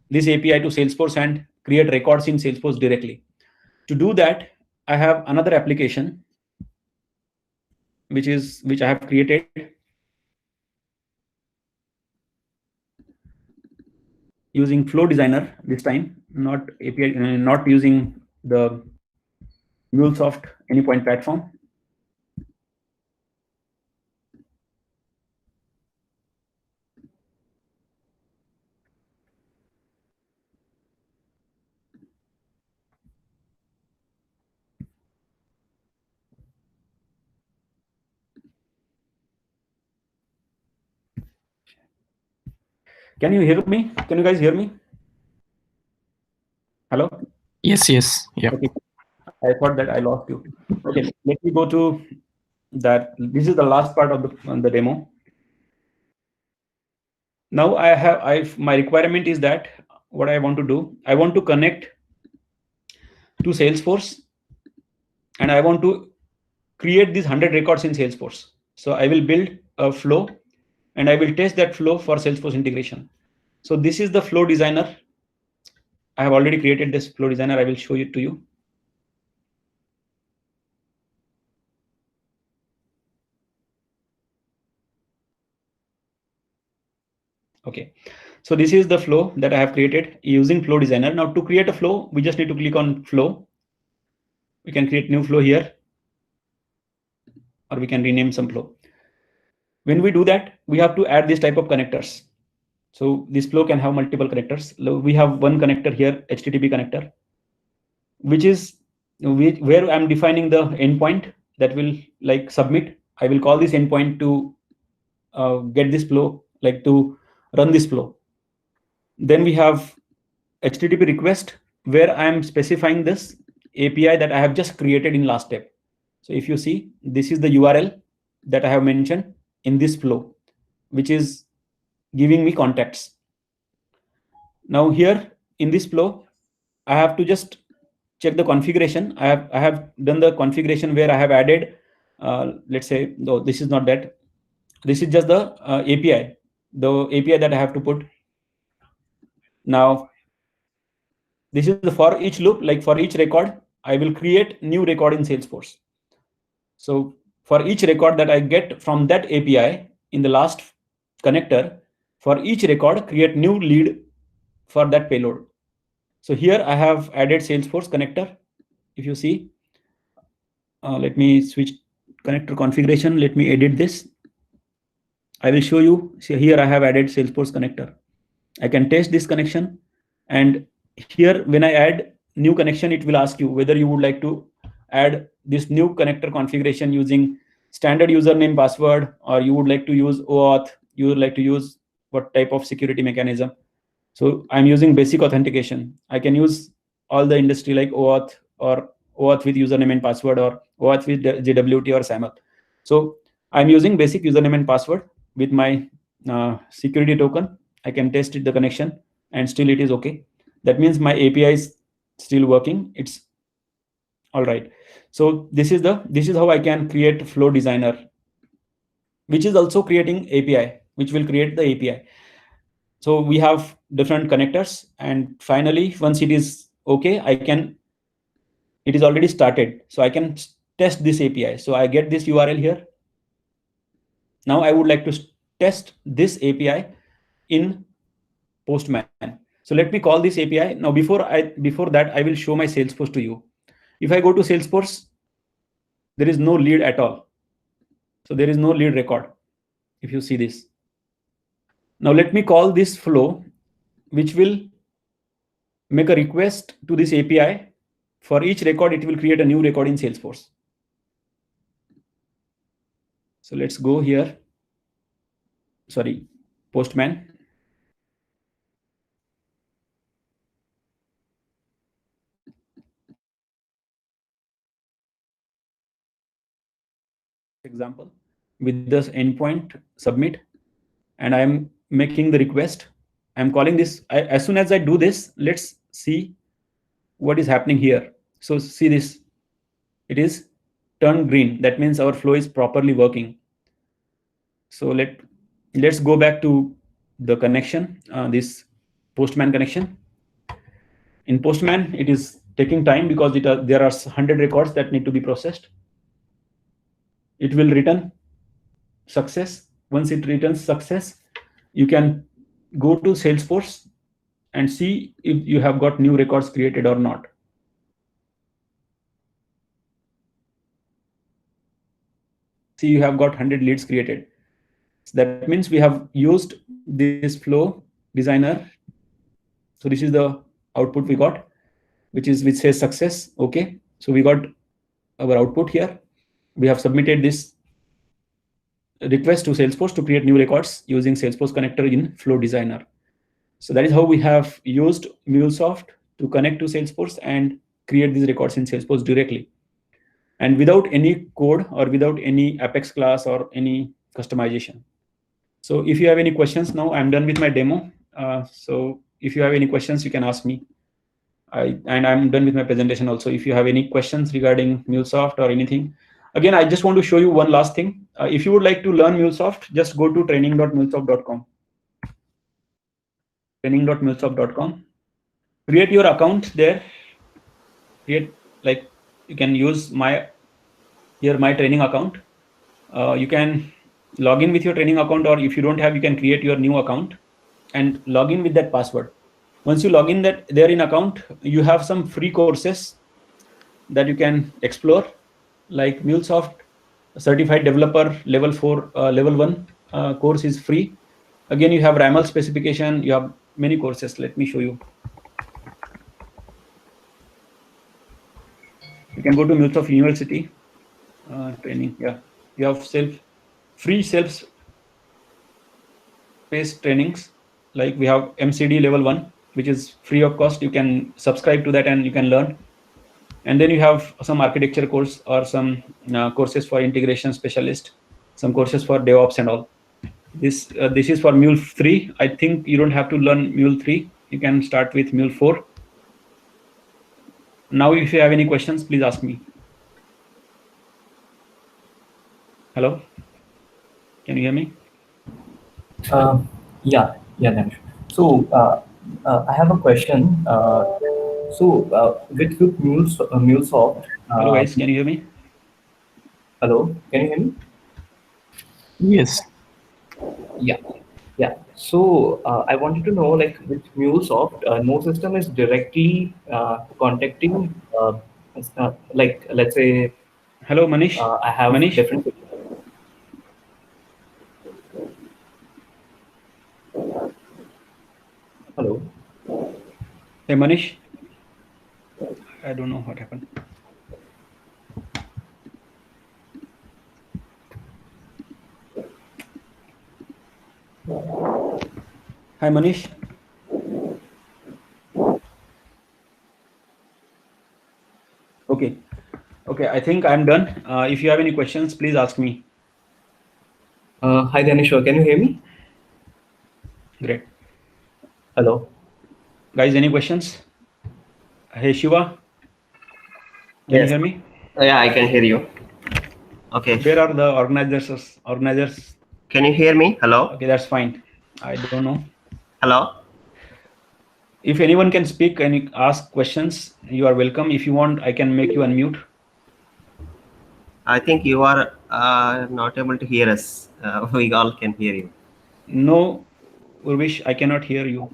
this API to Salesforce and create records in Salesforce directly. To do that, I have another application which I have created. Using Flow Designer this time, not API, not using the MuleSoft Anypoint platform. Can you hear me? Can you guys hear me? Hello? Yes. Yeah. Okay. I thought that I lost you. Okay, let me go to that. This is the last part of the demo. Now my requirement is that what I want to do, I want to connect to Salesforce, and I want to create these 100 records in Salesforce. So I will build a flow, and I will test that flow for Salesforce integration. So this is the Flow Designer. I have already created this Flow Designer. I will show it to you. Okay, so this is the flow that I have created using Flow Designer. Now to create a flow, we just need to click on flow. We can create new flow here, or we can rename some flow. When we do that, we have to add this type of connectors. So this flow can have multiple connectors. We have one connector here, HTTP connector, which is where I'm defining the endpoint that will like submit. I will call this endpoint to get this flow, like to run this flow. Then we have HTTP request, where I am specifying this API that I have just created in last step. So if you see, this is the URL that I have mentioned in this flow, which is giving me contacts. Now here in this flow, I have to just check the configuration. I have done the configuration where I have added, let's say, no, this is not that. This is just the API, that I have to put. Now, this is the for each loop, like for each record, I will create new record in Salesforce. So for each record that I get from that API in the last connector, for each record, create new lead for that payload. So here I have added Salesforce connector. If you see, let me switch connector configuration. Let me edit this. I will show you. See, here I have added Salesforce connector. I can test this connection, and here when I add new connection, it will ask you whether you would like to add this new connector configuration using standard username password, or you would like to use OAuth, you would like to use what type of security mechanism. So I'm using basic authentication. I can use all the industry like OAuth or OAuth with username and password, or OAuth with JWT or SAML. So I'm using basic username and password with my security token. I can test it, the connection, and still it is okay. That means my API is still working. It's all right. So this is how I can create Flow Designer, which is also creating API, which will create the API. So we have different connectors, and finally, once it is okay, it is already started. So I can test this API. So I get this URL here. Now I would like to test this API in Postman. So let me call this API. Now before that, I will show my Salesforce to you. If I go to Salesforce, there is no lead at all. So there is no lead record. If you see this. Now let me call this flow, which will make a request to this API. For each record, it will create a new record in Salesforce. So let's go here. Sorry, Postman. Example with this endpoint submit, and I'm making the request. I'm calling this. As soon as I do this, let's see what is happening here. So see this, it is turned green. That means our flow is properly working. So let's go back to the connection, this Postman connection. In Postman, it is taking time because there are 100 records that need to be processed. It will return success. Once it returns success, you can go to Salesforce and see if you have got new records created or not. See, you have got 100 leads created. So that means we have used this Flow Designer. So this is the output we got, which says success. Okay. So we got our output here. We have submitted this request to Salesforce to create new records using Salesforce connector in Flow Designer. So that is how we have used MuleSoft to connect to Salesforce and create these records in Salesforce directly, and without any code or without any Apex class or any customization. So if you have any questions, now I'm done with my demo. So if you have any questions, you can ask me. And I'm done with my presentation also. If you have any questions regarding MuleSoft or anything, again, I just want to show you one last thing. If you would like to learn MuleSoft, just go to training.mulesoft.com. Training.mulesoft.com. Create your account there. You can use my training account. You can log in with your training account, or if you don't have, you can create your new account and log in with that password. Once you log in there in account, you have some free courses that you can explore, like MuleSoft Certified Developer Level 4, Level 1 course is free. Again, you have RAML specification. You have many courses. Let me show you. You can go to MuleSoft University training. Yeah, you have free self-paced trainings. Like we have MCD Level 1, which is free of cost. You can subscribe to that and you can learn. And then you have some architecture course or some courses for integration specialist, some courses for DevOps and all. This is for Mule 3. I think you don't have to learn Mule 3. You can start with Mule 4. Now, if you have any questions, please ask me. Hello? Can you hear me? Yeah, Dhanush. So I have a question. With MuleSoft. Hello, guys. Can you hear me? Hello, can you hear me? Yes. Yeah. So I wanted to know, like with MuleSoft, no system is directly contacting, like let's say. Hello, Manish. I have Manish? different. Hello. Hey, Manish. I don't know what happened. Hi, Manish. Okay. Okay, I think I'm done. If you have any questions, please ask me. Hi, Danishwar. Can you hear me? Great. Hello. Guys, any questions? Hey, Shiva. Can you Yes. hear me? Yeah, I can hear you. Okay. Where are the organizers? Organizers. Can you hear me? Hello? Okay, that's fine. I don't know. Hello? If anyone can speak and ask questions, you are welcome. If you want, I can make you unmute. I think you are not able to hear us. We all can hear you. No, Urvish, I cannot hear you.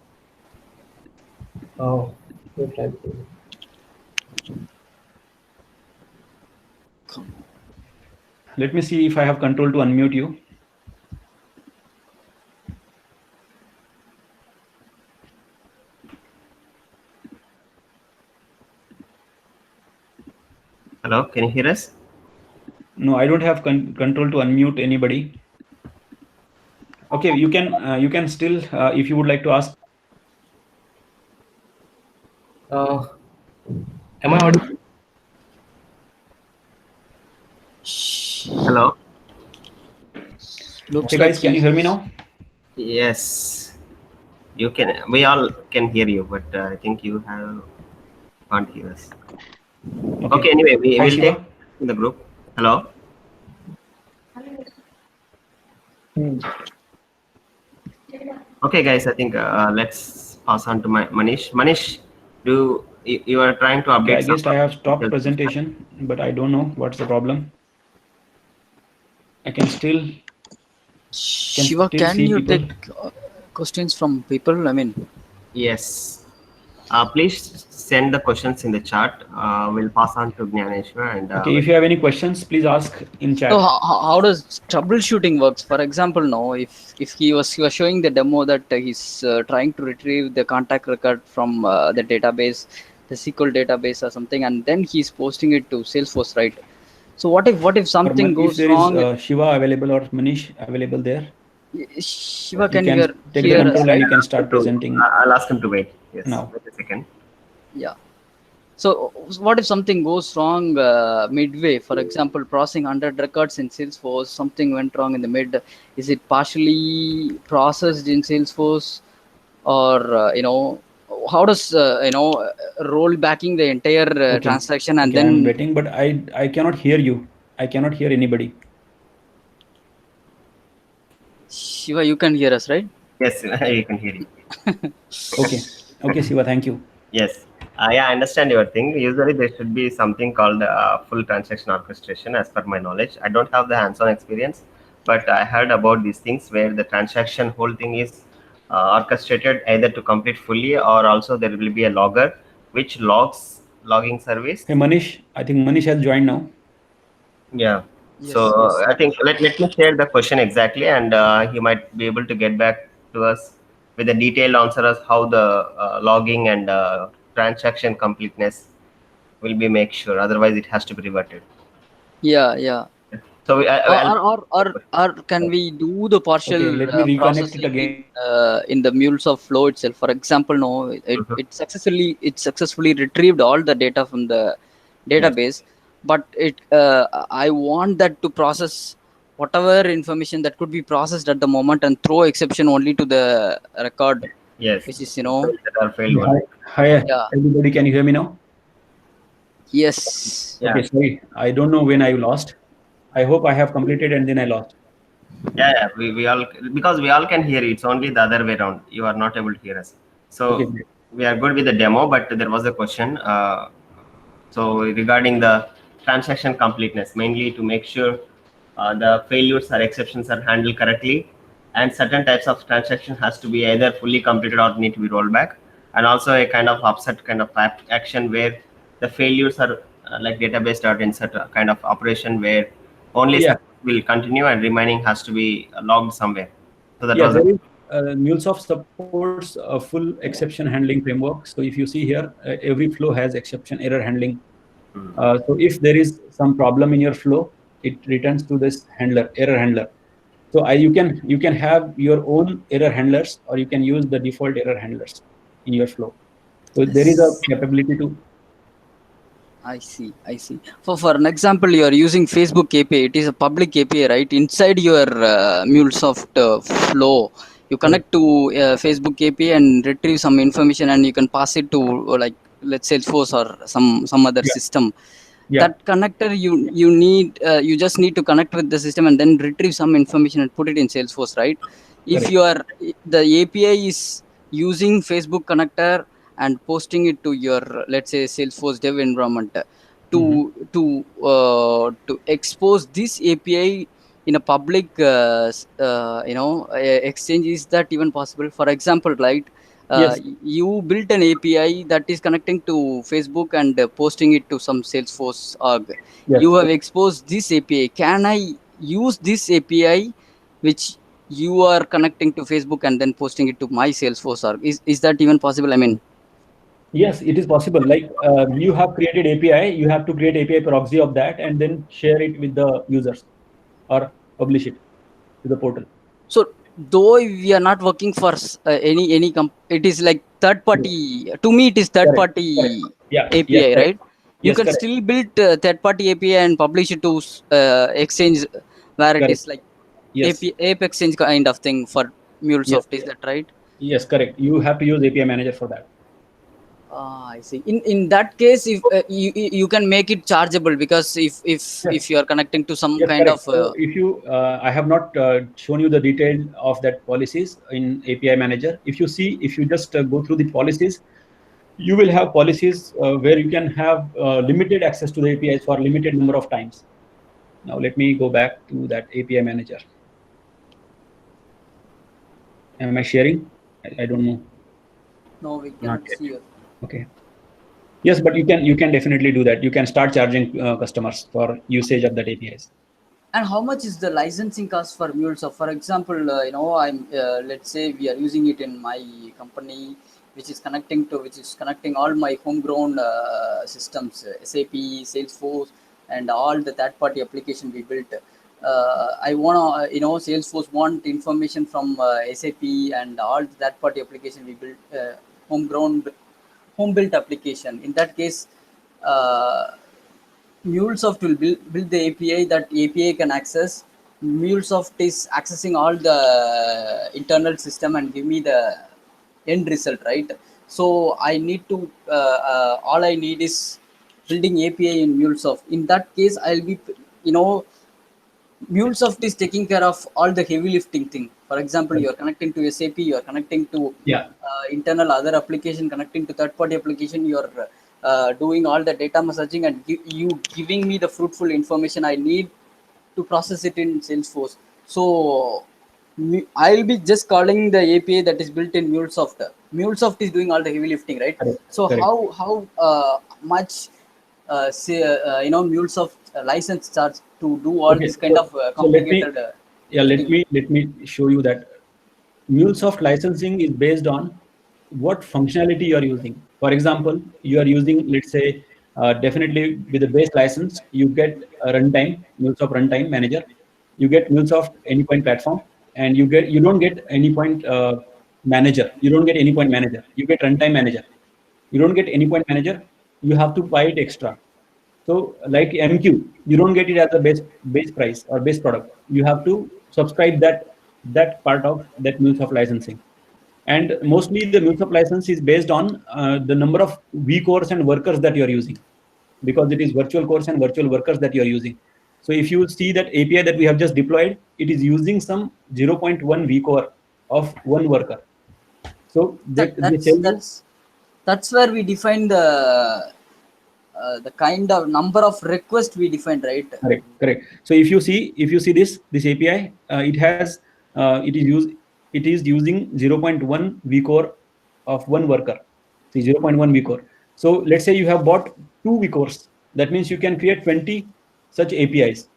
Oh. Let me see if I have control to unmute you. Hello? Can you hear us? No, I don't have control to unmute anybody. Okay, you can still, if you would like to ask. Am I audible? Hello? Hey guys, can you hear me now? Yes. You can. We all can hear you, but I think you can't hear us. Okay. Anyway, we Hi, will Shiva. take in the group. Hello. Okay, guys. I think let's pass on to Manish. Manish, you are trying to Okay, update? I guess I have stopped some- presentation, but I don't know what's the problem. I can still Shiva, still can see you people. take questions from people? I mean, Yes. Please send the questions in the chat. We'll pass on to Gyaneshwar and. Okay, if you have any questions, please ask in chat. so how does troubleshooting works? For example, no, if he was showing the demo that he's trying to retrieve the contact record from the database, the SQL database or something, and then he's posting it to Salesforce, right? So what if something If goes there is wrong? Shiva available or Manish available there, Shiva, you can can you take the hear us, control and right? you can start presenting I'll ask him to wait. Yes. now. Wait a second. Yeah. So what if something goes wrong midway? For example, processing 100 records in Salesforce, something went wrong in the mid. Is it partially processed in Salesforce, or how does roll backing the entire Okay. transaction and Okay, I'm then waiting, but I cannot hear you. I cannot hear anybody. Shiva, you can hear us, right? Yes, you can hear you. Okay. Okay, Shiva, thank you. Yes. Yeah, I understand your thing. Usually there should be something called full transaction orchestration as per my knowledge. I don't have the hands-on experience, but I heard about these things where the transaction whole thing is orchestrated either to complete fully or also there will be a logger which logs logging service. Hey Manish, I think Manish has joined now. Yeah. Yes, So yes. I think let me share the question exactly, and he might be able to get back to us with a detailed answer as how the logging and transaction completeness will be make sure. Otherwise, it has to be reverted. Yeah. So Or can we do the partial Okay, let me reconnect it processing again. in the MuleSoft flow itself? For example, no, it successfully retrieved all the data from the database, but I want that to process whatever information that could be processed at the moment and throw exception only to the record, yes, which is that are failed Hi, one. hi, yeah. everybody, can you hear me now? Yes. Yeah. Okay, sorry, I don't know when I lost. I hope I have completed and then I lost. Yeah. We all because we all can hear you. It's only the other way around. You are not able to hear us. So Okay, great. we are good with the demo, but there was a question. So regarding the transaction completeness, mainly to make sure the failures or exceptions are handled correctly, and certain types of transaction has to be either fully completed or need to be rolled back, and also a kind of upset kind of action where the failures are like database dot insert kind of operation where only Yeah. will continue and remaining has to be logged somewhere. So that Yeah, was there is MuleSoft supports a full exception handling framework. So if you see here, every flow has exception error handling. So if there is some problem in your flow, it returns to this handler, error handler. So you can have your own error handlers, or you can use the default error handlers in your flow. So there is a capability to. I see. For an example, you are using Facebook API. It is a public API, right? Inside your MuleSoft flow, you connect to Facebook API and retrieve some information, and you can pass it to like, let's say, Salesforce or some other system. Yeah. That connector you just need to connect with the system and then retrieve some information and put it in Salesforce, right? If the API is using Facebook connector and posting it to your, let's say, Salesforce dev environment to expose this API in a public exchange, is that even possible? For example, right, Yes. you built an API that is connecting to Facebook and posting it to some Salesforce org. Yes. You have exposed this API. Can I use this API which you are connecting to Facebook and then posting it to my Salesforce org? Is that even possible? I mean, yes, it is possible. Like you have created API, you have to create API proxy of that and then share it with the users or publish it to the portal. So though we are not working for any it is like third party. To me, it is third party Yeah. API, Yes, right? You yes, can correct. still build third party API and publish it to Exchange, where it is like Yes. Ape Exchange kind of thing for MuleSoft. Is that right? Yes, correct. You have to use API manager for that. I see. In that case, if you can make it chargeable, because if you are connecting to some Yes, kind correct. of So if you, I have not shown you the detail of that policies in API manager. If you just go through the policies, you will have policies where you can have limited access to the APIs for limited number of times. Now let me go back to that API manager. Am I sharing? I don't know. no, we cannot see it. Okay. Yes, but you can definitely do that. You can start charging customers for usage of that APIs. And how much is the licensing cost for MuleSoft? For example, I'm let's say we are using it in my company, which is connecting all my homegrown systems, SAP, Salesforce, and all the third-party application we built. I wanna, Salesforce want information from SAP and all the third-party application we built, home-built application. In that case, MuleSoft will build the API that API can access. MuleSoft is accessing all the internal system and give me the end result, right? So I need to, all I need is building API in MuleSoft. In that case, I'll be, MuleSoft is taking care of all the heavy lifting thing. For example, you are connecting to SAP, you are connecting to internal other application, connecting to third-party application, you are doing all the data messaging and you giving me the fruitful information I need to process it in Salesforce. So I'll be just calling the API that is built in MuleSoft. MuleSoft is doing all the heavy lifting, right? Correct. So Correct. how much MuleSoft license charge to do all this kind of complicated? Let me show you that MuleSoft licensing is based on what functionality you are using. For example, you are using, let's say, definitely with the base license, you get a runtime, MuleSoft runtime manager. You get MuleSoft Anypoint platform, and you don't get Anypoint manager. You don't get Anypoint manager. You get runtime manager. You don't get Anypoint manager. You have to buy it extra. So like MQ, you don't get it as a base price or base product. You have to subscribe that part of that MuleSoft licensing. And mostly the MuleSoft license is based on the number of vCores and workers that you're using, because it is virtual cores and virtual workers that you're using. So if you see that API that we have just deployed, it is using some 0.1 vCore of one worker. So that's where we define the kind of number of requests we defined, right? Correct. So if you see this API, it is using 0.1 vCore of one worker. See, 0.1 vCore. So let's say you have bought 2 vCores. That means you can create 20 such APIs,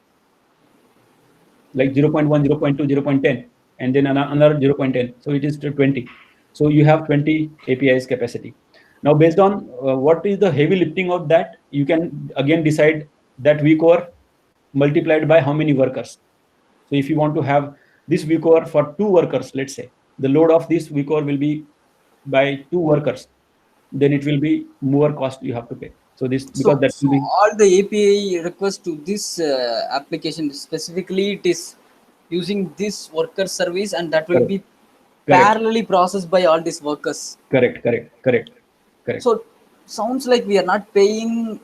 like 0.1, 0.2, 0.10, and then another 0.10. So it is 20. So you have 20 APIs capacity. Now, based on what is the heavy lifting of that, you can again decide that vCore multiplied by how many workers. So if you want to have this vCore for 2 workers, let's say, the load of this vCore will be by 2 workers, then it will be more cost you have to pay. So this, because that will be all the API request to this application specifically, it is using this worker service, and that will be parallelly processed by all these workers. Correct. So sounds like we are not paying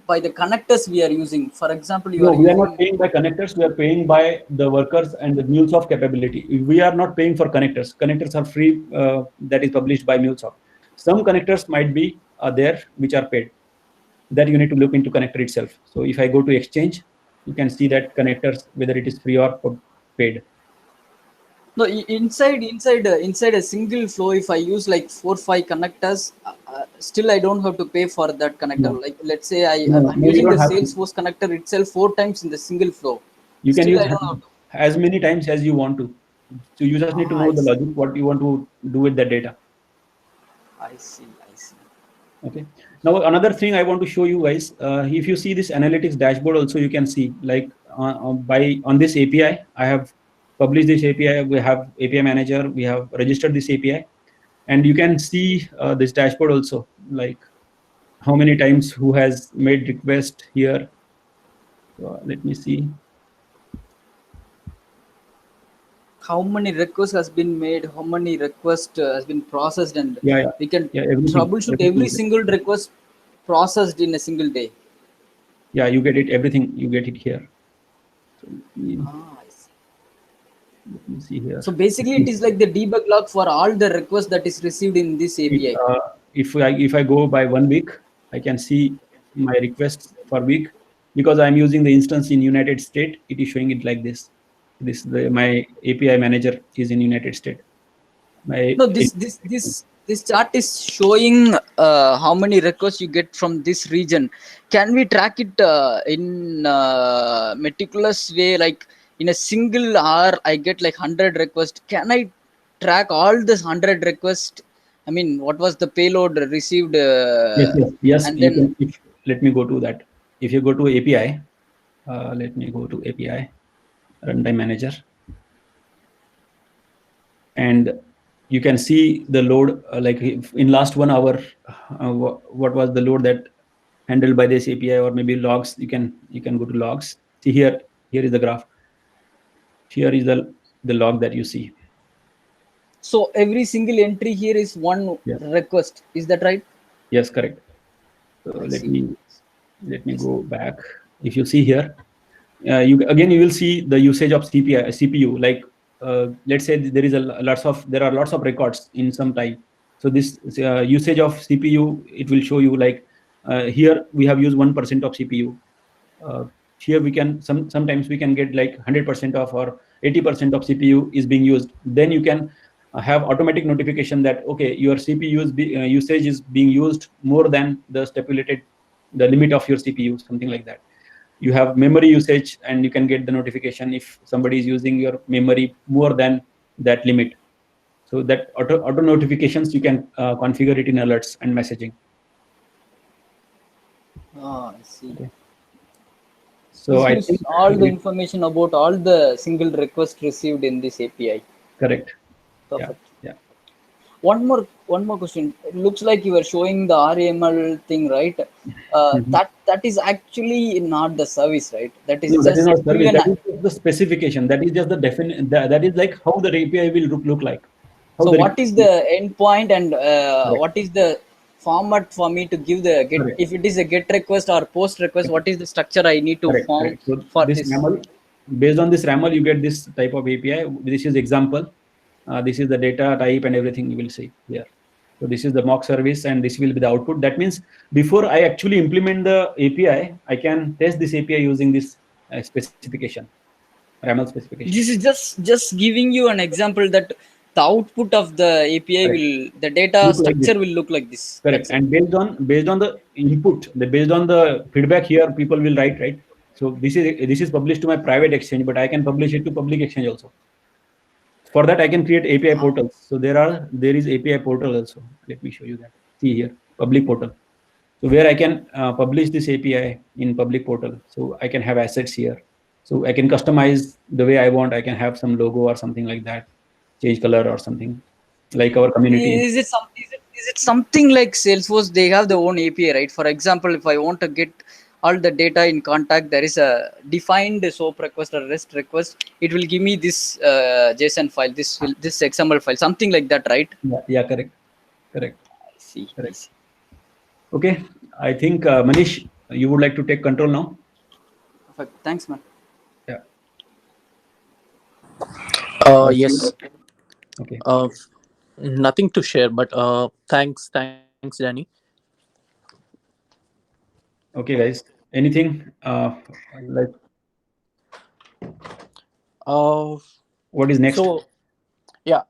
by the connectors we are using. For example, we are not paying by connectors. We are paying by the workers and the MuleSoft capability. We are not paying for connectors. Connectors are free. That is published by MuleSoft. Some connectors might be there which are paid. That you need to look into connector itself. So if I go to Exchange, you can see that connectors, whether it is free or paid. No, inside a single flow, if I use like 4-5 connectors, still I don't have to pay for that connector. No. Like let's say I'm using the Salesforce connector itself 4 times in the single flow. You can still use as many times as you want to. So you just need to know the logic, what you want to do with the data. I see. Okay. Now another thing I want to show you guys, if you see this analytics dashboard, also you can see like on this API, I have published this API. We have API manager. We have registered this API, and you can see this dashboard also, like how many times who has made request here. So let me see. How many requests has been made, how many requests has been processed, and we can troubleshoot every single request processed in a single day. Yeah, you get it, everything, you get it here. So I see. Let me see here. So basically it is like the debug log for all the requests that is received in this API. If I go by 1 week, I can see my requests for week. Because I'm using the instance in United States, it is showing it like this. My API manager is in United States. This chart is showing how many requests you get from this region. Can we track it in meticulous way? Like in a single hour, I get like 100 requests. Can I track all this 100 requests? I mean, what was the payload received? Yes. And then let me go to that. If you go to API, let me go to API. Runtime manager, and you can see the load like in last 1 hour what was the load that handled by this API, or maybe logs. You can go to logs. See here is the graph. Here is the log that you see. So every single entry here is one request. Is that right? Yes, correct. So let me go back. If you see here, you will see the usage of CPU. Like let's say there are lots of records in some time. So this usage of CPU, it will show you like here we have used 1% of CPU. Here we can sometimes we can get like 100% of or 80% of CPU is being used. Then you can have automatic notification that okay, your CPU usage is being used more than the limit of your CPU, something like that. You have memory usage, and you can get the notification if somebody is using your memory more than that limit. So that auto notifications, you can configure it in alerts and messaging. I see. Okay. So I think all the information about all the single requests received in this API. Correct. Perfect. Yeah. One more question. It looks like you were showing the RAML thing, right? That is actually not the service, right? That is not service. That is just the specification. That is just the definition. That is like how the API will look like. So what is the endpoint, and what is the format for me to give the get? Correct. If it is a get request or post request, what is the structure I need to form for this? RAML, based on this RAML, you get this type of API. This is example. This is the data type and everything you will see here. So this is the mock service, and this will be the output. That means before I actually implement the API, I can test this API using this specification, RAML specification. This is just giving you an example that the output of the API the data structure will look like this. Correct. And based on the input, based on the feedback here, people will write, right? So this is published to my private exchange, but I can publish it to public exchange also. For that, I can create API portals. So there is API portal also. Let me show you that. See here, public portal. So where I can publish this API in public portal. So I can have assets here. So I can customize the way I want. I can have some logo or something like that, change color or something, like our community. Is it something like Salesforce? They have their own API, right? For example, if I want to get all the data in contact, there is a defined SOAP request or REST request. It will give me this JSON file, this XML file, something like that, right? Yeah, correct. I see. Correct. Okay, I think Manish, you would like to take control now. Perfect. Thanks, man. Yeah. Yes. Okay. Nothing to share, but thanks, Danny. Okay, guys. Anything like what is next? So yeah,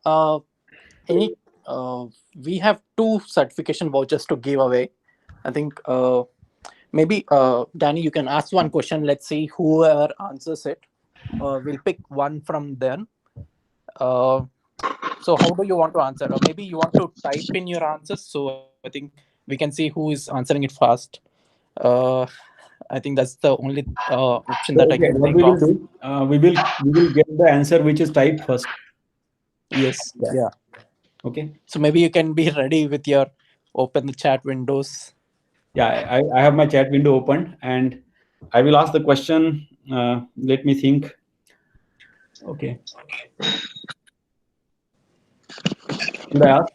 we have 2 certification vouchers to give away. I think maybe Danny, you can ask one question. Let's see whoever answers it. We'll pick one from them. So how do you want to answer? Or maybe you want to type in your answers. So I think we can see who is answering it fast. I think that's the only option that I can what think we will of. do, we will get the answer which is typed first. Yes. Yeah. Okay. So maybe you can be ready with your open the chat windows. Yeah, I have my chat window open and I will ask the question. Let me think. Okay. Should I ask?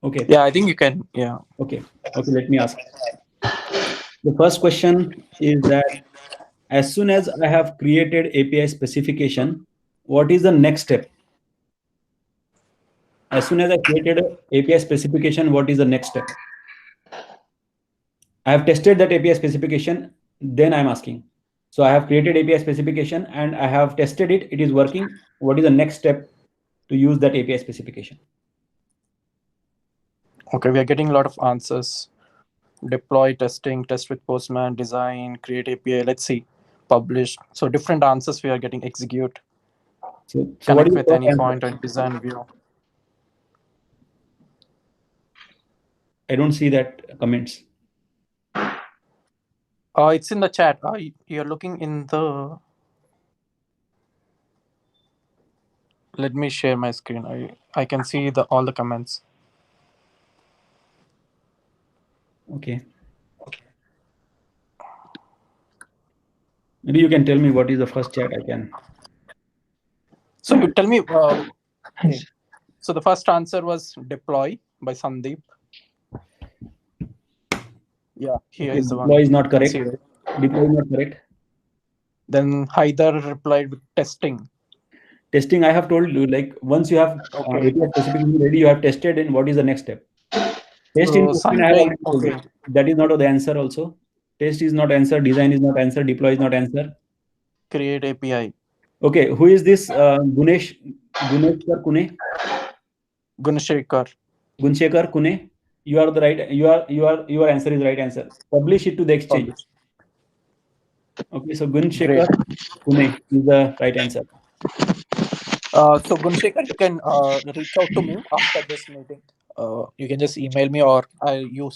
Okay. Yeah, I think you can. Yeah. Okay. Okay, let me ask. The first question is that as soon as I have created API specification, what is the next step? As soon as I created a API specification, what is the next step? I have tested that API specification, then I'm asking. So I have created API specification and I have tested it. It is working. What is the next step to use that API specification? Okay, we are getting a lot of answers. Deploy, testing, test with Postman, design, create API. Let's see, publish. So different answers we are getting. Execute, So what connect is with the any answer? point and design view. I don't see that comments. It's in the chat. You're looking in the. Let me share my screen. I can see all the comments. Okay. Maybe you can tell me what is the first chat I can. So you tell me. Okay. So the first answer was deploy by Sandeep. Yeah, here is the one. Deploy is not You can correct. see it. Deploy is not correct. Then Haider replied with testing. Testing, I have told you, like once you have Okay. API specification ready, you have tested, and what is the next step? Test So in question, I have Sanjay, already told you. okay. That is not the answer also. Test is not answer, design is not answer, deploy is not answer. Create API. Okay, who is this Guneshkar Kune? Gunshekar. Gunshekar Kune? You are the right, your answer is right answer. Publish it to the exchange. Okay, so Gunshekar Kune is the right answer. So Gunshekar, you can reach out to me after this meeting. You can just email me or you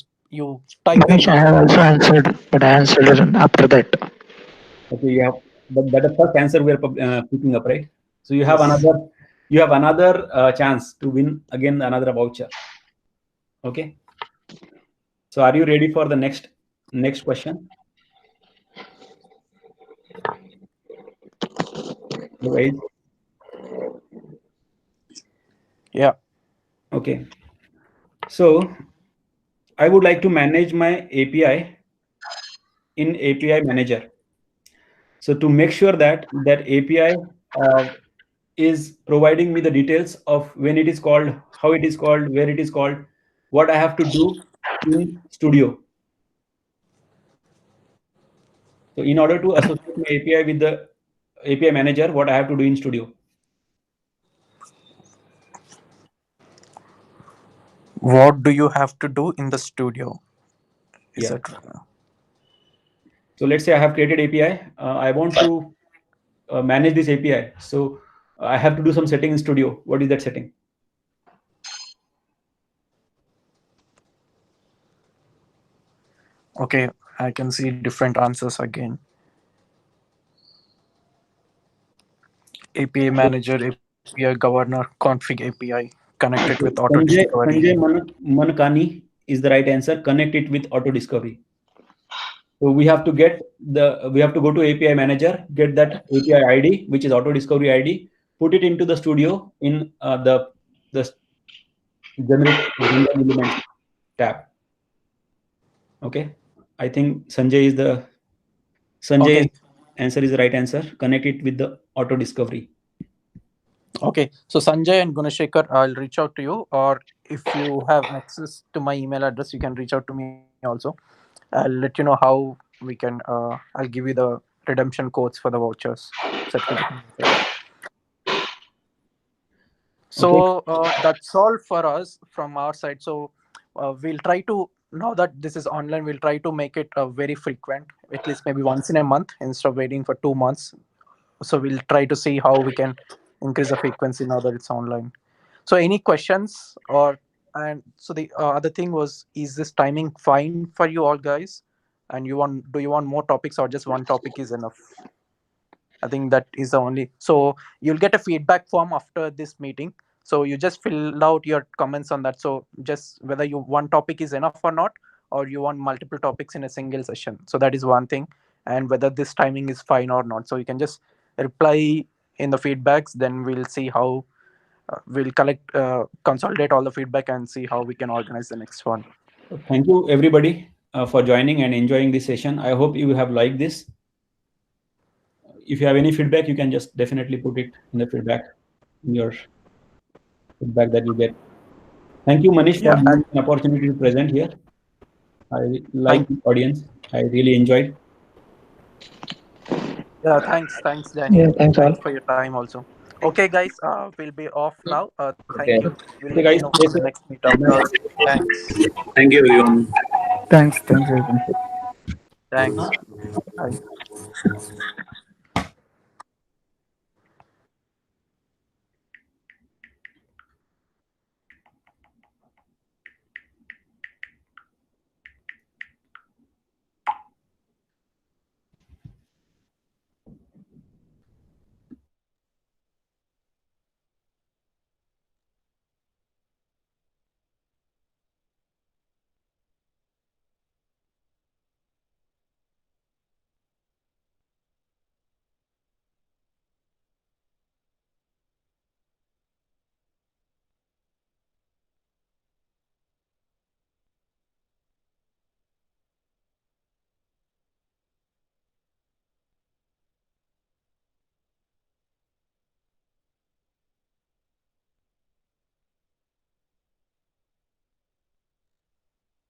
type in. I have also answered, but I answered it after that. Okay, you have, but the first answer we are picking up, right? So you have Yes. another chance to win again another voucher. Okay. So are you ready for the next question? Right. Yeah. Okay. So I would like to manage my API in API Manager. So to make sure that API is providing me the details of when it is called, how it is called, where it is called, what I have to do in Studio. So in order to associate my API with the API Manager, what I have to do in Studio? What do you have to do in the studio? Is Yeah. it? So let's say I have created API. I want to manage this API. So I have to do some setting in Studio. What is that setting? Okay. I can see different answers again. API manager, API governor, config API, connect it with auto discovery. Sanjay Mankani is the right answer. Connect it with auto discovery. So we have to go to API manager, get that API ID, which is auto discovery ID, put it into the studio in the generate element tab. Okay, I think Sanjay Okay. answer is the right answer. Connect it with the auto discovery. Okay, so Sanjay and Gunashekar, I'll reach out to you, or if you have access to my email address, you can reach out to me also. I'll let you know how we can. I'll give you the redemption codes for the vouchers. So that's all for us from our side. So we'll try to, now that this is online, we'll try to make it very frequent, at least maybe once in a month instead of waiting for 2 months. So we'll try to see how we can increase the frequency now that it's online. So any questions? And so the other thing was, is this timing fine for you all guys? And do you want more topics, or just one topic is enough? I think that is the only. So you'll get a feedback form after this meeting. So you just fill out your comments on that. So just whether one topic is enough or not, or you want multiple topics in a single session. So that is one thing. And whether this timing is fine or not. So you can just reply in the feedbacks. Then we'll see how we'll consolidate all the feedback and see how we can organize the next one. Thank you everybody for joining and enjoying this session. I hope you have liked this. If you have any feedback, you can just definitely put it in the feedback, in your feedback that you get. Thank you, Manish, for giving me an opportunity to present here. I like the audience. I really enjoyed. Yeah, thanks, Danny. Yeah, thanks all. For your time also. Okay, guys, we'll be off now. Thank Okay. you. We'll Okay, guys, let you know for the next meetup. Thanks. Thank you, everyone. Thanks everyone. Thanks. Bye.